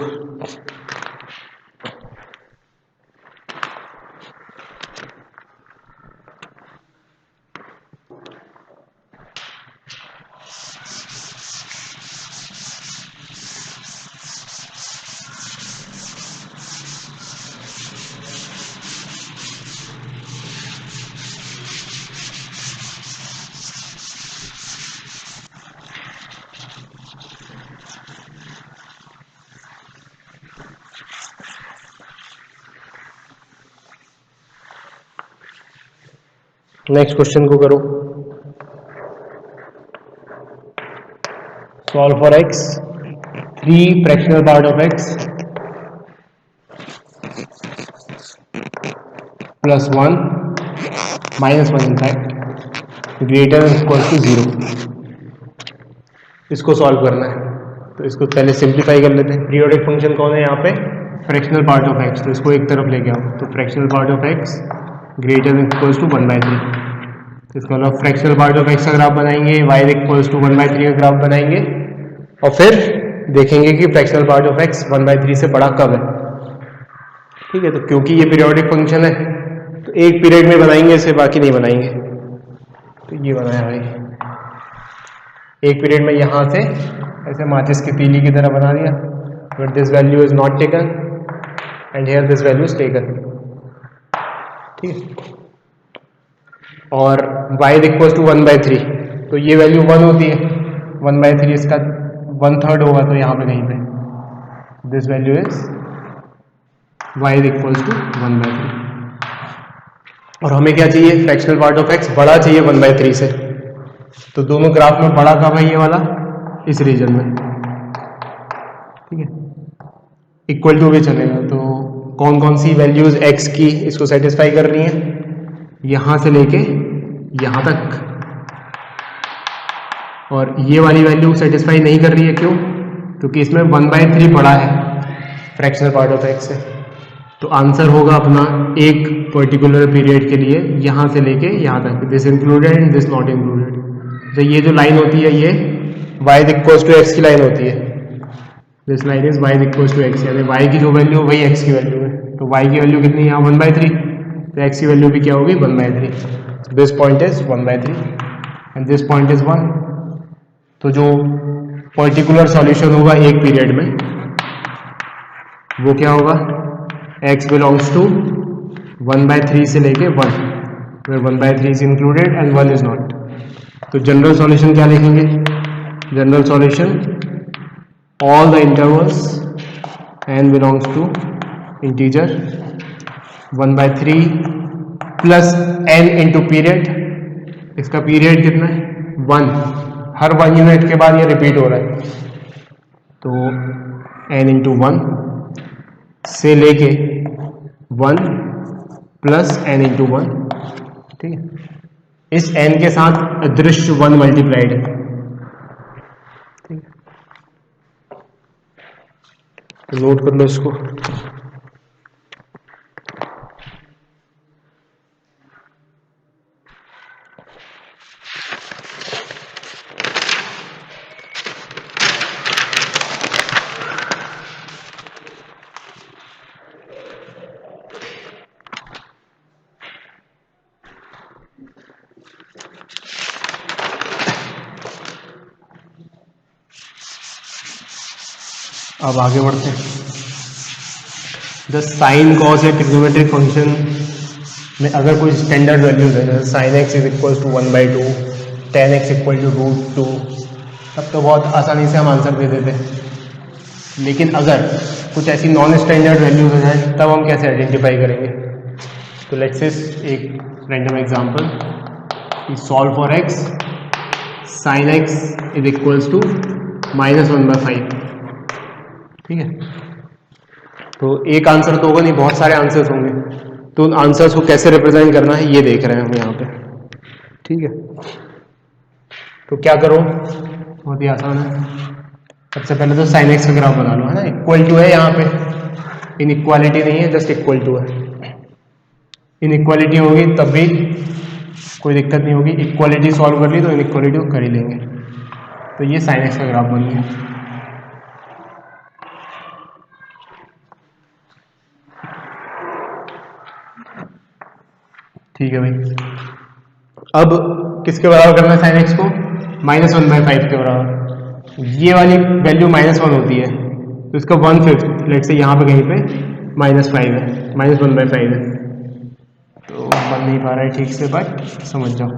Speaker 1: नेक्स्ट क्वेश्चन को करो। Solve for x 3 fractional part of x +1 -1 in fact greater equal to 0। इसको सॉल्व करना है, तो इसको पहले सिंप्लीफाई कर लेते हैं। पीरियोडिक फंक्शन कौन है यहाँ पे? फ्रैक्शनल पार्ट ऑफ एक्स, तो इसको एक तरफ लेके आओ, तो fractional part of x greater than equals to 1/3। इसका मतलब फ्रैक्शनल पार्ट ऑफ एक्स का ग्राफ बनाएंगे, y इक्वल्स टू 1/3 का ग्राफ बनाएंगे, और फिर देखेंगे कि फ्रैक्शनल पार्ट ऑफ एक्स 1/3 से बड़ा कब है। ठीक है, तो क्योंकि ये पीरियोडिक फंक्शन है तो एक पीरियड में बनाएंगे इसे, बाकी नहीं बनाएंगे। तो ये बनाया भाई, एक पीरियड में यहाँ से ऐसे माचिस की तीली की तरह बना दिया, but this value is not taken and here this value is taken. ठीक है, और y इक्वल्स टू 1/3, तो ये वैल्यू 1 होती है, 1/3 इसका 1/3 होगा, तो यहाँ पे कहीं पे this value is y equals to 1/3। और हमें क्या चाहिए, फ्रैक्शनल पार्ट ऑफ x बड़ा चाहिए 1/3 से, तो दोनों ग्राफ में बड़ा कब है, ये वाला इस रीजन में। ठीक है, इक्वल टू भी चलेगा, तो कौन कौन सी वैल्यूज x की इसको सेटिस्फाई कर रही हैं, यहां से लेके यहां तक, और ये वाली वैल्यू सेटिस्फाई नहीं कर रही है, क्यों, क्योंकि इसमें 1/3 बड़ा है फ्रैक्शनल पार्ट ऑफ x से। तो आंसर होगा अपना एक पर्टिकुलर पीरियड के लिए यहां से लेके यहां तक, this included and this not included. तो ये जो लाइन होती है ये y इक्वल्स टू x की लाइन होती है, this line is y equals to x, यानी y की जो वैल्यू वही x की वैल्यू है। तो y की वैल्यू कितनी है यहाँ 1/3, तो x की वैल्यू भी क्या होगी 1/3, this point is 1/3 and this point is 1। तो जो पर्टिकुलर सॉल्यूशन होगा एक पीरियड में वो क्या होगा, x बिलोंग्स टू 1/3 से लेके 1, where 1/3 is included and 1 is not. तो जनरल सॉल्यूशन क्या लिखेंगे, general solution all the intervals n belongs to integer 1/3 plus n into period, इसका पीरियड कितना है 1, हर 1 यूनिट के बाद ये रिपीट हो रहा है, तो n इंटू 1 से लेके 1 प्लस n इंटू 1। ठीक है, इस n के साथ अदृश्य 1 मल्टीप्लाइड है। ठीक है, तो नोट कर लो इसको। अब आगे बढ़ते हैं। द साइन कॉस या ट्रिग्नोमेट्रिक फंक्शन में अगर कोई स्टैंडर्ड वैल्यूज है, जैसे sine x is equal to 1/2, tan x equal to √2, तब तो बहुत आसानी से हम आंसर दे देते हैं। लेकिन अगर कुछ ऐसी नॉन स्टैंडर्ड वैल्यूज हो जाए तब हम कैसे आइडेंटिफाई करेंगे। तो लेट्स से एक random example, solve for x sine x is equals to -1/5। ठीक है, तो एक आंसर तो होगा नहीं, बहुत सारे आंसर्स होंगे, तो उन आंसर्स को कैसे रिप्रेजेंट करना है ये देख रहे हैं हम यहाँ पे। ठीक है, तो क्या करो, बहुत ही आसान है। सबसे पहले तो साइन एक्स का ग्राफ बना लो, है ना, इक्वल टू है यहाँ पे, इनइक्वालिटी नहीं है, जस्ट इक्वल टू है। इनइक्वालिटी होगी तब भी कोई दिक्कत नहीं होगी, इक्वालिटी सॉल्व कर ली तो इनइक्वालिटी को कर ही लेंगे। तो ये साइन एक्स का ग्राफ बन गया। ठीक है भाई, अब किसके बराबर करना है साइन एक्स को, -1/5 के बराबर। ये वाली वैल्यू -1 होती है, तो इसका 1/5 लेट से यहाँ पे कहीं पे -5 है, -1/5 है, तो बन नहीं पा रहा है ठीक से, बट समझ जाओ।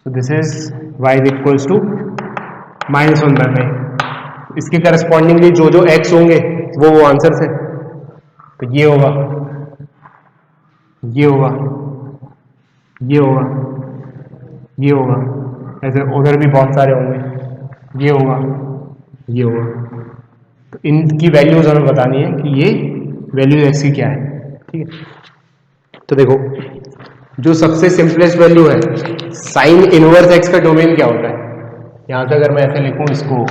Speaker 1: So this is y equals to -1/5। इसके करस्पॉन्डिंगली जो जो x होंगे वो आंसर है। तो ये होगा, ये होगा, ये होगा, ये होगा, ऐसे उधर भी बहुत सारे होंगे, ये होगा, ये होगा। तो इनकी वैल्यूज हमें बतानी है कि ये वैल्यूज x की क्या है। ठीक है, तो देखो जो सबसे सिंपलेस्ट वैल्यू है, साइन इनवर्स एक्स का डोमेन क्या होता है? यहां से अगर मैं ऐसे लिखूं इसको,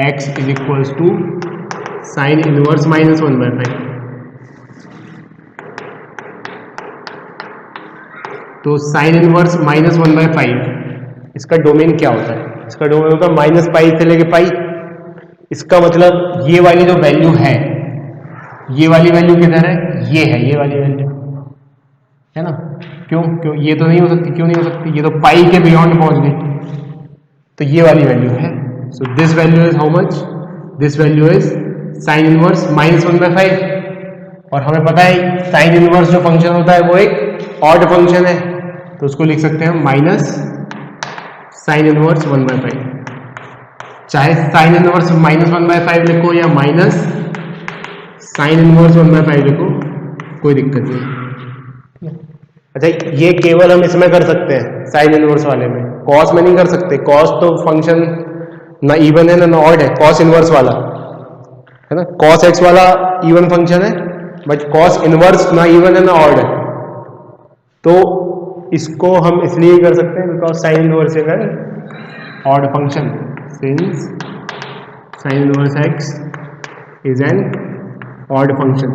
Speaker 1: x is equals to sine inverse -1/5, तो साइन इनवर्स -1/5 इसका डोमेन क्या होता है? इसका डोमेन होता है -पाई से लेके पाई। इसका मतलब ये वाली जो वैल्यू है, ये वाली वैल्यू किधर है? ये है, ये वाली वैल्यू है ना। क्यों क्यों ये तो नहीं हो सकती, क्यों नहीं हो सकती? ये तो पाई के बियॉन्ड पहुंच गई, तो ये वाली वैल्यू है। So this value is how much? This value is sine inverse -1/5। और हमें पता है साइन इनवर्स जो फंक्शन होता है वो एक ऑड फंक्शन है, तो उसको लिख सकते हैं माइनस साइन इनवर्स 1/5। चाहे साइन इनवर्स -1/5 लिखो या माइनस साइन इनवर्स 1/5 लिखो, कोई दिक्कत नहीं। अच्छा, ये केवल हम इसमें कर सकते हैं, साइन इनवर्स वाले में। कॉस में नहीं कर सकते। कॉस तो फंक्शन ना इवन है ना ऑड है, कॉस इनवर्स वाला है ना। कॉस एक्स वाला इवन फंक्शन है, बट कॉस इनवर्स ना इवन है ना ऑड है, तो इसको हम इसलिए कर सकते हैं because sine inverse is an odd function, since sine inverse x is an odd function.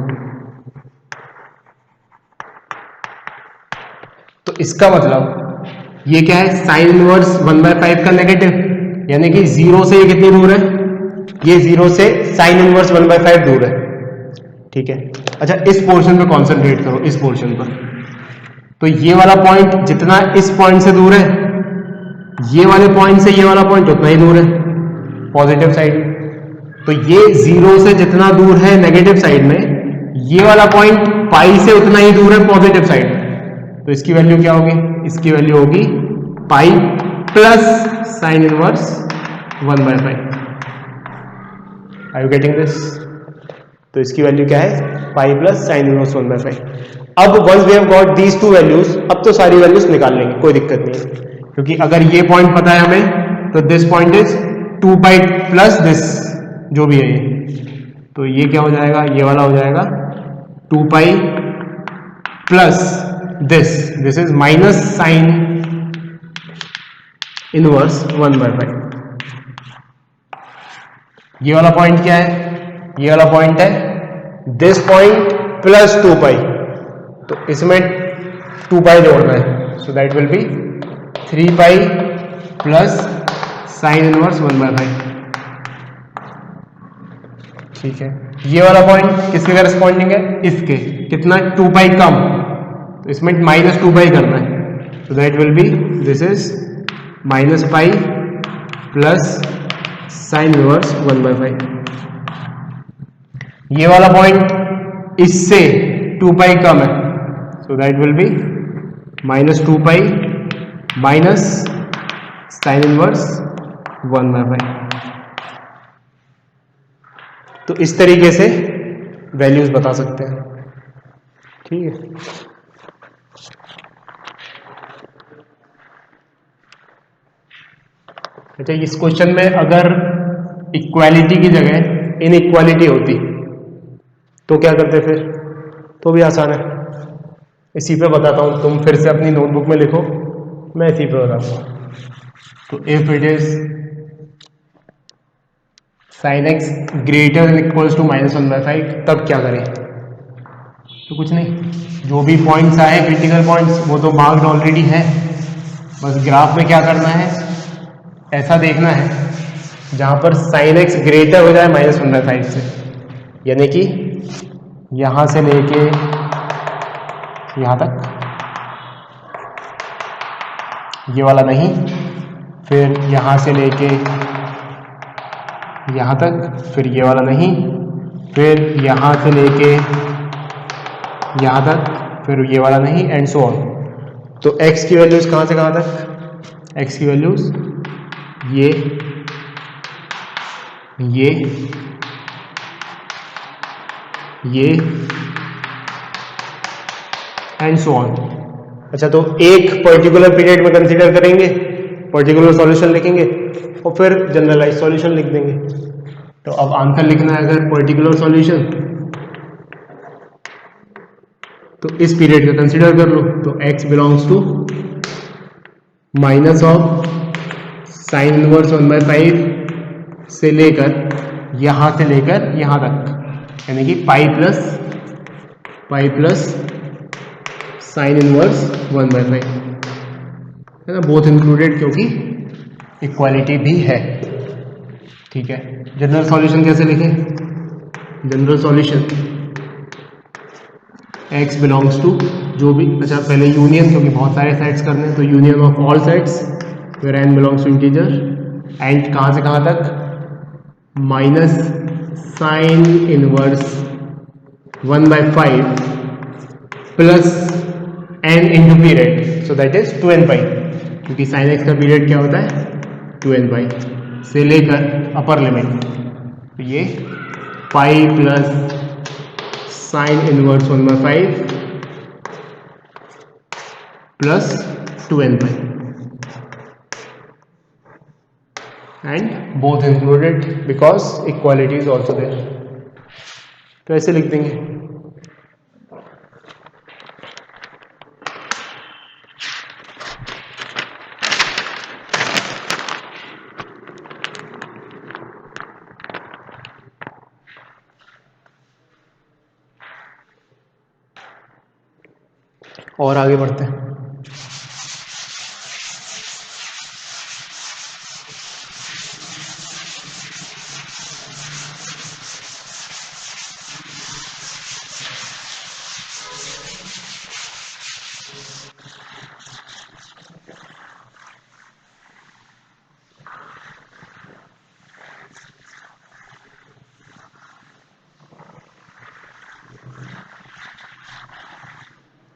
Speaker 1: तो इसका मतलब ये क्या है? साइन इनवर्स 1/5 का नेगेटिव, यानी कि 0 से ये कितनी दूर है? ये 0 से साइन इनवर्स 1/5 दूर है, ठीक है। अच्छा, इस पोर्शन पे कॉन्सेंट्रेट करो, इस पोर्शन पर। तो ये वाला पॉइंट जितना इस पॉइंट से दूर है, ये वाले पॉइंट से ये वाला पॉइंट उतना ही दूर है पॉजिटिव साइड। तो ये 0 से जितना दूर है नेगेटिव साइड में, ये वाला पॉइंट पाई से उतना ही दूर है पॉजिटिव साइड में। तो इसकी वैल्यू क्या होगी? इसकी वैल्यू होगी pi plus sine inverse 1/5। Are you getting this? तो इसकी वैल्यू क्या है? Pi plus sine inverse 1/5। अब once we have got these two values, अब तो सारी वैल्यूज निकाल लेंगे, कोई दिक्कत नहीं है, क्योंकि अगर ये पॉइंट पता है हमें, तो this point is 2 pi plus this, जो भी है ये, तो ये क्या हो जाएगा? ये वाला हो जाएगा 2 pi plus this is minus sine inverse 1/5। ये वाला पॉइंट क्या है? ये वाला पॉइंट है दिस पॉइंट प्लस 2 पाई, तो इसमें 2 पाई जोड़ना है, so that will be 3 pi plus sine inverse 1/5, ठीक है। ये वाला पॉइंट किसके करस्पॉन्डिंग है? इसके। कितना? 2 पाई कम, तो इसमें -2 पाई करना है, so that will be this is -pi plus sine inverse 1/5। ये वाला पॉइंट इससे 2 पाई कम है, so that will be -2 pi minus sine inverse 1/5। तो इस तरीके से वैल्यूज बता सकते हैं, ठीक है। अच्छा, इस क्वेश्चन में अगर इक्वालिटी की जगह इनइक्वालिटी होती तो क्या करते फिर? तो भी आसान है, इसी पे बताता हूं। तुम फिर से अपनी नोटबुक में लिखो, मैं इसी पे बताऊंगा। तो if it is sine x greater than equals to -1/5, तब क्या करें? तो कुछ नहीं, जो भी पॉइंट्स आए क्रिटिकल पॉइंट्स, वो तो मार्क्ड ऑलरेडी है। बस ग्राफ में क्या करना है? ऐसा देखना है जहां पर साइन एक्स ग्रेटर हो जाए -1/5 से, यानी कि यहां से लेके यहां तक, ये वाला नहीं, फिर यहां से लेके यहां तक, फिर ये वाला नहीं, फिर यहां से लेके यहां तक, फिर ये वाला नहीं, एंड सो ऑन। तो x की वैल्यूज कहां से कहां तक? x की वैल्यूज ये एंड सो ऑन। अच्छा, तो एक पर्टिकुलर पीरियड में कंसीडर करेंगे, पर्टिकुलर सॉल्यूशन लिखेंगे और फिर जनरलाइज सॉल्यूशन लिख देंगे। तो अब आंसर लिखना है अगर पर्टिकुलर सॉल्यूशन, तो इस पीरियड का कंसिडर कर लो, तो x belongs to minus of sine inverse 1/5 से लेकर यहां से लेकर यहां तक, यानी कि पाई प्लस साइन इनवर्स 1/5 है ना, बोथ इंक्लूडेड, क्योंकि इक्वालिटी भी है। ठीक है, जनरल सॉल्यूशन कैसे लिखें? General solution x belongs to जो भी, अच्छा पहले यूनियन, क्योंकि बहुत सारे सेट्स करने हैं, तो union of all sets where n belongs to integer, and कहाँ से कहाँ तक, minus sine inverse 1/5 plus n into period, so that is 2n pi, क्योंकि साइन x का पीरियड क्या होता है 2n पाई, से लेकर अपर लिमिट, तो ये pi plus sine inverse 1/5 plus 2n pi, and both included because equality is also there. तो ऐसे लिख देंगे। और आगे बढ़ते हैं।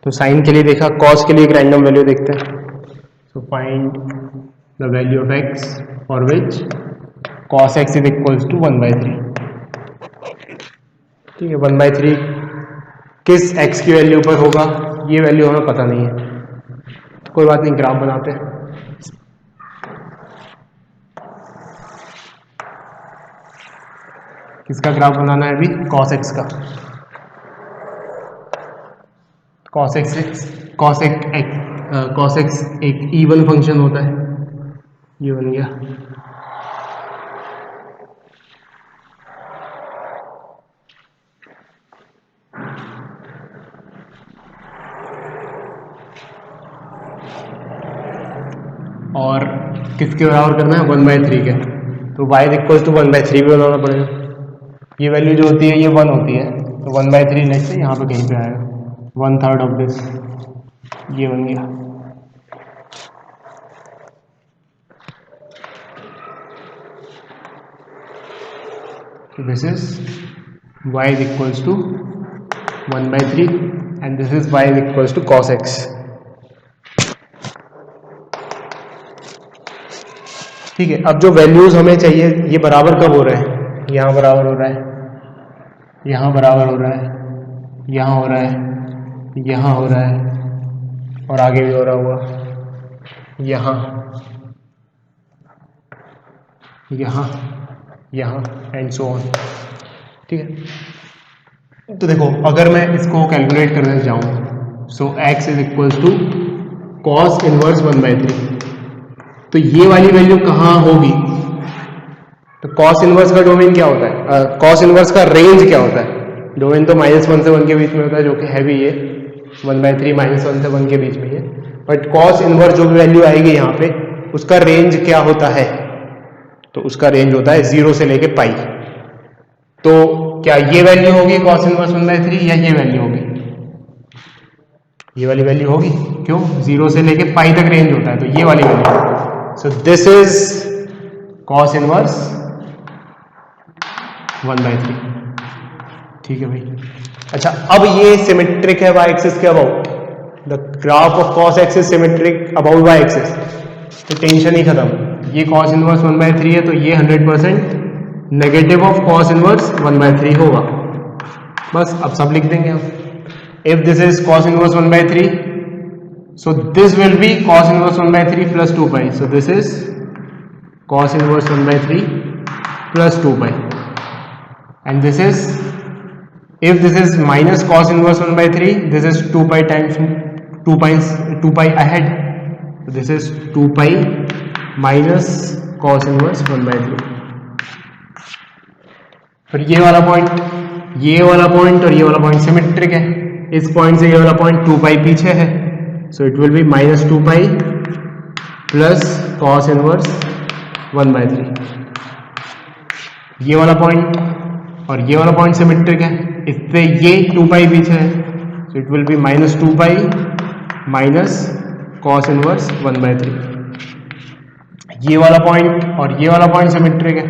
Speaker 1: तो साइन के लिए देखा, कॉस के लिए एक रैंडम वैल्यू देखते हैं। So find the value of x for which cos x is equals to 1/3। ठीक है, 1/3 किस x की वैल्यू पर होगा, ये वैल्यू हमें पता नहीं है, कोई बात नहीं, ग्राफ बनाते हैं। किसका ग्राफ बनाना है अभी, cos x का। cos x एक इवन फंक्शन होता है, ये बन गया। और किसके बराबर करना है, 1/3 के, तो y इक्वल टू 1/3 भी बनाना पड़ेगा। ये वैल्यू जो होती है ये 1 होती है, तो 1/3 नेक्स्ट से यहाँ पे कहीं पे आएगा, 1/3 ऑफ दिस, ये बन गया। This is y is equals to 1/3 and this is y is equals to cos x। ठीक है, अब जो वैल्यूज हमें चाहिए ये बराबर कब हो रहे हैं, यहाँ बराबर हो रहा है, यहाँ बराबर हो रहा है, यहाँ हो रहा है, यहाँ हो रहा है, और आगे भी हो रहा होगा, यहाँ यहाँ यहाँ एंड सो ऑन। ठीक है, तो देखो अगर मैं इसको कैलकुलेट करने जाऊँ, so x is equals to cos inverse 1/3, तो ये वाली वैल्यू कहाँ होगी, तो कॉस इनवर्स का डोमेन क्या होता है, कॉस इनवर्स का रेंज क्या होता है, डोमेन तो -1 से 1 के बीच में होता है, जो कि है भी ये 1/3 -1 से 1 के बीच में है, बट कॉस इनवर्स जो भी वैल्यू आएगी यहाँ पे उसका रेंज क्या होता है, तो उसका रेंज होता है 0 से लेके पाई। तो क्या ये वैल्यू होगी कॉस इनवर्स 1/3 या ये वैल्यू होगी, ये वाली वैल्यू होगी, क्यों, 0 से लेके पाई तक रेंज होता है, तो ये वाली value. So this is cos inverse 1/3। ठीक है भाई। अच्छा, अब ये सिमेट्रिक है y एक्सिस के about, the graph of cos x is symmetric about y axis, तो टेंशन ही खत्म। ये cos इनवर्स 1/3 है, तो ये 100% नेगेटिव ऑफ cos इनवर्स 1/3 होगा। बस अब सब लिख देंगे हम। If this is cos inverse 1/3, so this will be cos inverse 1/3 plus 2 pi, so this is cos inverse 1/3 plus 2 pi, and this is If this is minus cos inverse 1 by 3, this is 2 pi times 2 pi ahead. So this is 2 pi minus cos inverse 1 by 3. फिर ये वाला पॉइंट और ये वाला पॉइंट सिमेट्रिक है. इस पॉइंट से ये वाला पॉइंट 2 पाई पीछे है. So it will B minus 2 pi plus cos inverse 1 by 3. ये वाला पॉइंट और ये वाला पॉइंट सिमेट्रिक है, इससे ये 2 पाई पीछे है. So it will B minus 2 pi minus cos inverse 1 by 3. ये वाला पॉइंट और ये वाला पॉइंट सिमेट्रिक है,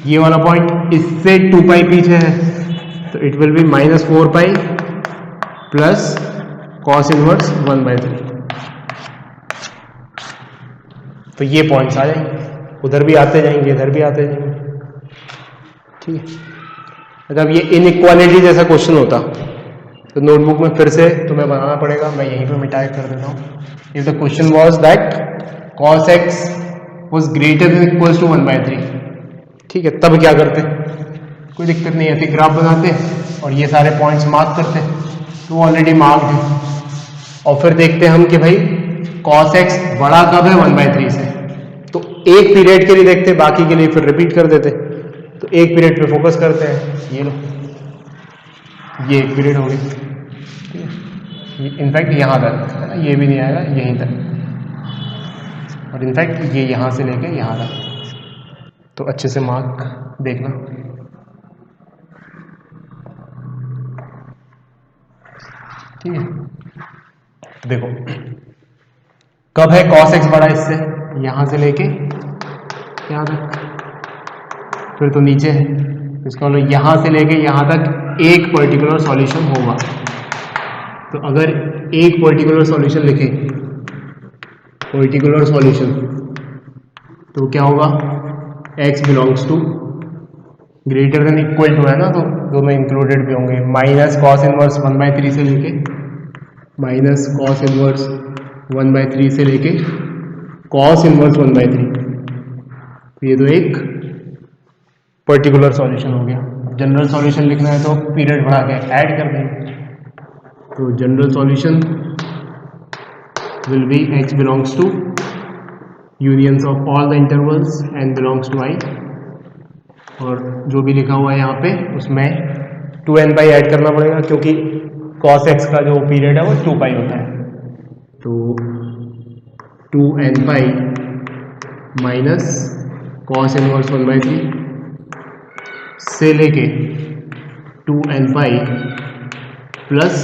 Speaker 1: ये वाला पॉइंट इससे 2 पाई पीछे है. तो it will B minus 4 pi plus cos inverse 1 by 3. तो ये पॉइंट्स आ जाएंगे, उधर भी आते जाएंगे, इधर भी आते जाएंगे. ठीक है. मतलब ये इनइक्वालिटी जैसा क्वेश्चन होता तो नोटबुक में फिर से तुम्हें बनाना पड़ेगा. मैं यहीं पे मिटा कर देता हूँ. If the question was that cos x was greater than equals to 1 by 3. ठीक है, तब क्या करते? कोई दिक्कत नहीं है, ग्राफ बनाते और ये सारे पॉइंट्स मार्क करते. तो ऑलरेडी मार्क है. और फिर देखते हम कि भाई cos x बड़ा कब है 1 बाई 3 से. तो एक पीरियड के लिए देखते, बाकी के लिए फिर रिपीट कर देते. तो एक पीरियड पे फोकस करते हैं. ये लो, ये एक पीरियड हो गई. ठीक है, इनफैक्ट यहाँ तक है ना, ये भी नहीं आएगा, यहीं तक. और इनफैक्ट ये यहाँ से लेके यहाँ तक. तो अच्छे से मार्क देखना. ठीक है, देखो कब है cos x बड़ा इससे, यहां से लेके यहां तक. फिर तो नीचे है, इसका मतलब यहां से लेके यहां तक एक पर्टिकुलर सॉल्यूशन होगा. तो अगर एक पर्टिकुलर सॉल्यूशन लिखें, पर्टिकुलर सॉल्यूशन, तो क्या होगा? x belongs to greater than equal to है ना, तो दोनों इंक्लूडेड भी होंगे. माइनस कॉस इनवर्स 1 बाई 3 से लेके, माइनस कॉस इनवर्स 1 बाई 3 से लेके कॉस इनवर्स 1 बाई 3. ये तो एक पर्टिकुलर सॉल्यूशन हो गया. जनरल सॉल्यूशन लिखना है तो पीरियड बढ़ा के ऐड कर देंगे. तो general solution will be x belongs to unions of all the intervals and belongs to i. और जो भी लिखा हुआ है यहाँ पे उसमें 2n पाई ऐड करना पड़ेगा, क्योंकि cos x का जो पीरियड है वो 2 पाई होता है. तो 2n pi minus cos inverse 1 by 3 से लेके 2n pi plus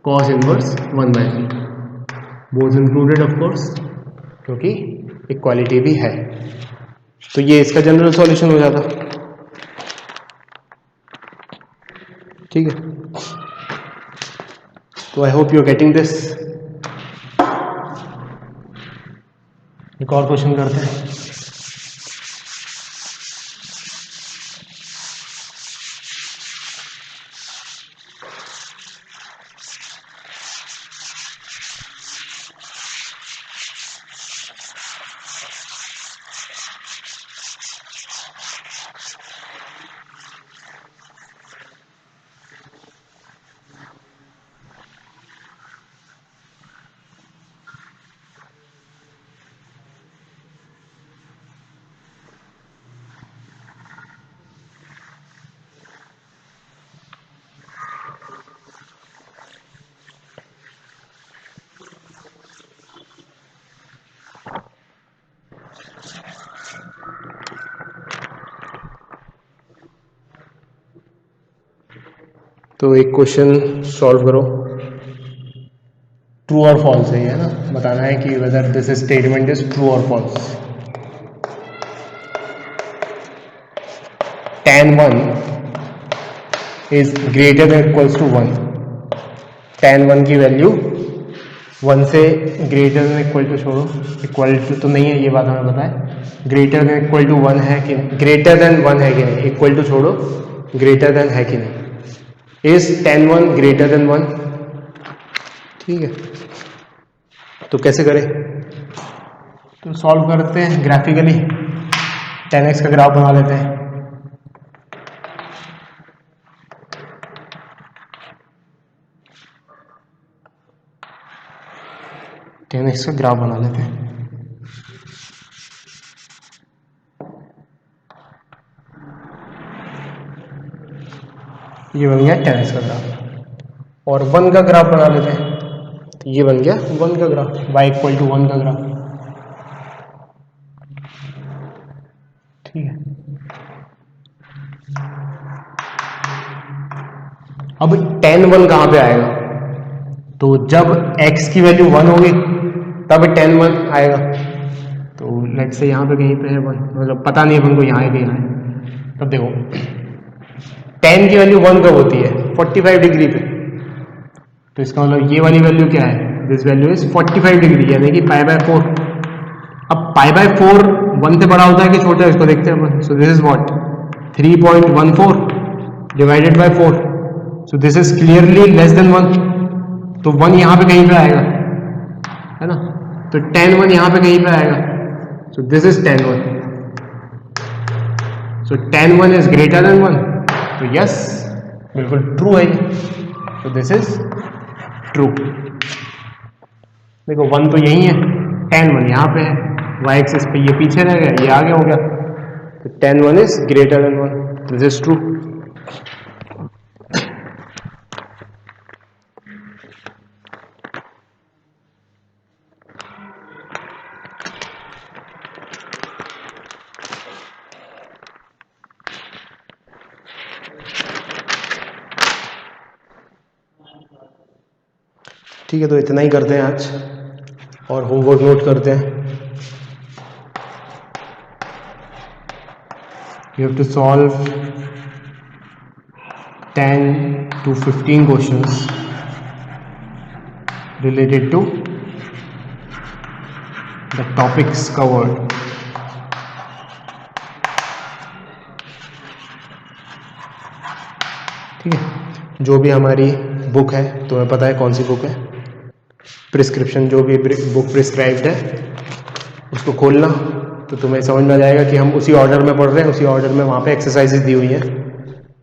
Speaker 1: cos inverse 1 by 3. Both included of course, क्योंकि इक्वालिटी भी है. तो ये इसका जनरल सॉल्यूशन हो जाता. ठीक है, तो I hope you are getting this. एक और क्वेश्चन करते हैं. तो एक क्वेश्चन सॉल्व करो. ट्रू और फॉल्स है, ना बताना है कि whether this statement is true और false. tan 1 is greater than equals to 1. tan 1 की वैल्यू 1 से ग्रेटर देन इक्वल टू, छोड़ो इक्वल टू तो नहीं है, ये बात हमें पता है. ग्रेटर देन इक्वल टू 1 है कि ग्रेटर देन 1 है कि नहीं, इक्वल टू छोड़ो, ग्रेटर देन है कि नहीं. Is tan 1 greater then 1. ठीक है, तो कैसे करें? तो सॉल्व करते हैं ग्राफिकली. tan x का ग्राफ बना लेते हैं. 10x का ग्राफ बना लेते हैं। ये बन गया 10x का ग्राफ। और 1 का ग्राफ बना लेते हैं। तो ये बन गया 1 का ग्राफ, y इक्वल टू 1 का ग्राफ। ठीक है, अब tan 1 कहाँ पे आएगा? तो जब x की वैल्यू 1 होगी तब tan 1 आएगा। तो लेट्स से यहाँ पे कहीं पे है 1, मतलब पता नहीं अपन को यहाँ है कि यहाँ है। तब देखो tan की वैल्यू 1 कब होती है? 45 डिग्री पे। तो इसका मतलब ये वाली वैल्यू क्या है? दिस वैल्यू इज 45 डिग्री, यानी कि π/4। अब π/4 1 से बड़ा होता है कि छोटा है, इसको देखते हैं अपन। So this is what 3.14 divided by 4। So this is clearly less than 1। तो 1 यहाँ पे कहीं पे आएगा, है ना? तो tan 1 यहाँ पे कहीं पे आएगा। सो this is tan 1। So tan 1 is greater then 1। तो यस, बिल्कुल ट्रू है ये। तो दिस इज ट्रू। देखो 1 तो यही है, tan 1 यहाँ पे है, y एक्सिस पे ये पीछे रह गया, ये आगे हो गया। तो tan 1 is greater then 1। This is true. ठीक है, तो इतना ही करते हैं आज और होमवर्क नोट करते हैं। You have to solve 10 to 15 questions related to the topics covered. ठीक है, जो भी हमारी बुक है, तुम्हें पता है कौन सी बुक है, प्रिस्क्रिप्शन, जो भी बुक प्रिस्क्राइब्ड है उसको खोलना, तो तुम्हें समझ में आ जाएगा कि हम उसी ऑर्डर में पढ़ रहे हैं, उसी ऑर्डर में वहाँ पे एक्सरसाइजेज दी हुई हैं।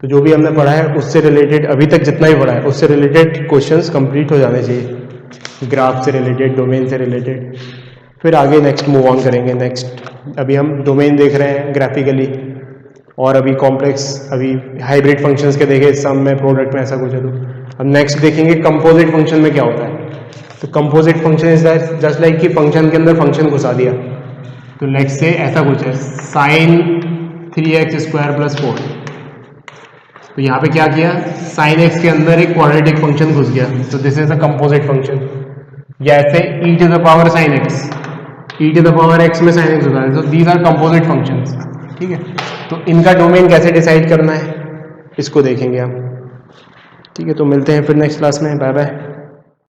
Speaker 1: तो जो भी हमने पढ़ा है उससे रिलेटेड, अभी तक जितना भी पढ़ा है उससे रिलेटेड क्वेश्चंस कंप्लीट हो जाने चाहिए, ग्राफ से रिलेटेड, डोमेन से रिलेटेड। फिर आगे नेक्स्ट मूव ऑन करेंगे। नेक्स्ट अभी हम डोमेन देख रहे हैं ग्राफिकली, और अभी कॉम्प्लेक्स, अभी हाइब्रिड फंक्शंस के देखे, सम में, प्रोडक्ट में, ऐसा कुछ है। तो अब नेक्स्ट देखेंगे कंपोजिट फंक्शन में क्या होता है। तो composite function is just like कि फंक्शन के अंदर फंक्शन घुसा दिया। तो लेट्स से ऐसा कुछ है, sin 3x² + 4। तो यहाँ पे क्या किया, sin x के अंदर एक क्वाड्रेटिक फंक्शन घुस गया, तो this is a composite function. या ऐसे e⁻sin x, e⁻x में sin x होता है। तो दीज आर कंपोजिट फंक्शंस। ठीक है, तो इनका डोमेन कैसे डिसाइड करना है इसको देखेंगे हम। ठीक है, तो मिलते हैं फिर नेक्स्ट क्लास में। Bye bye.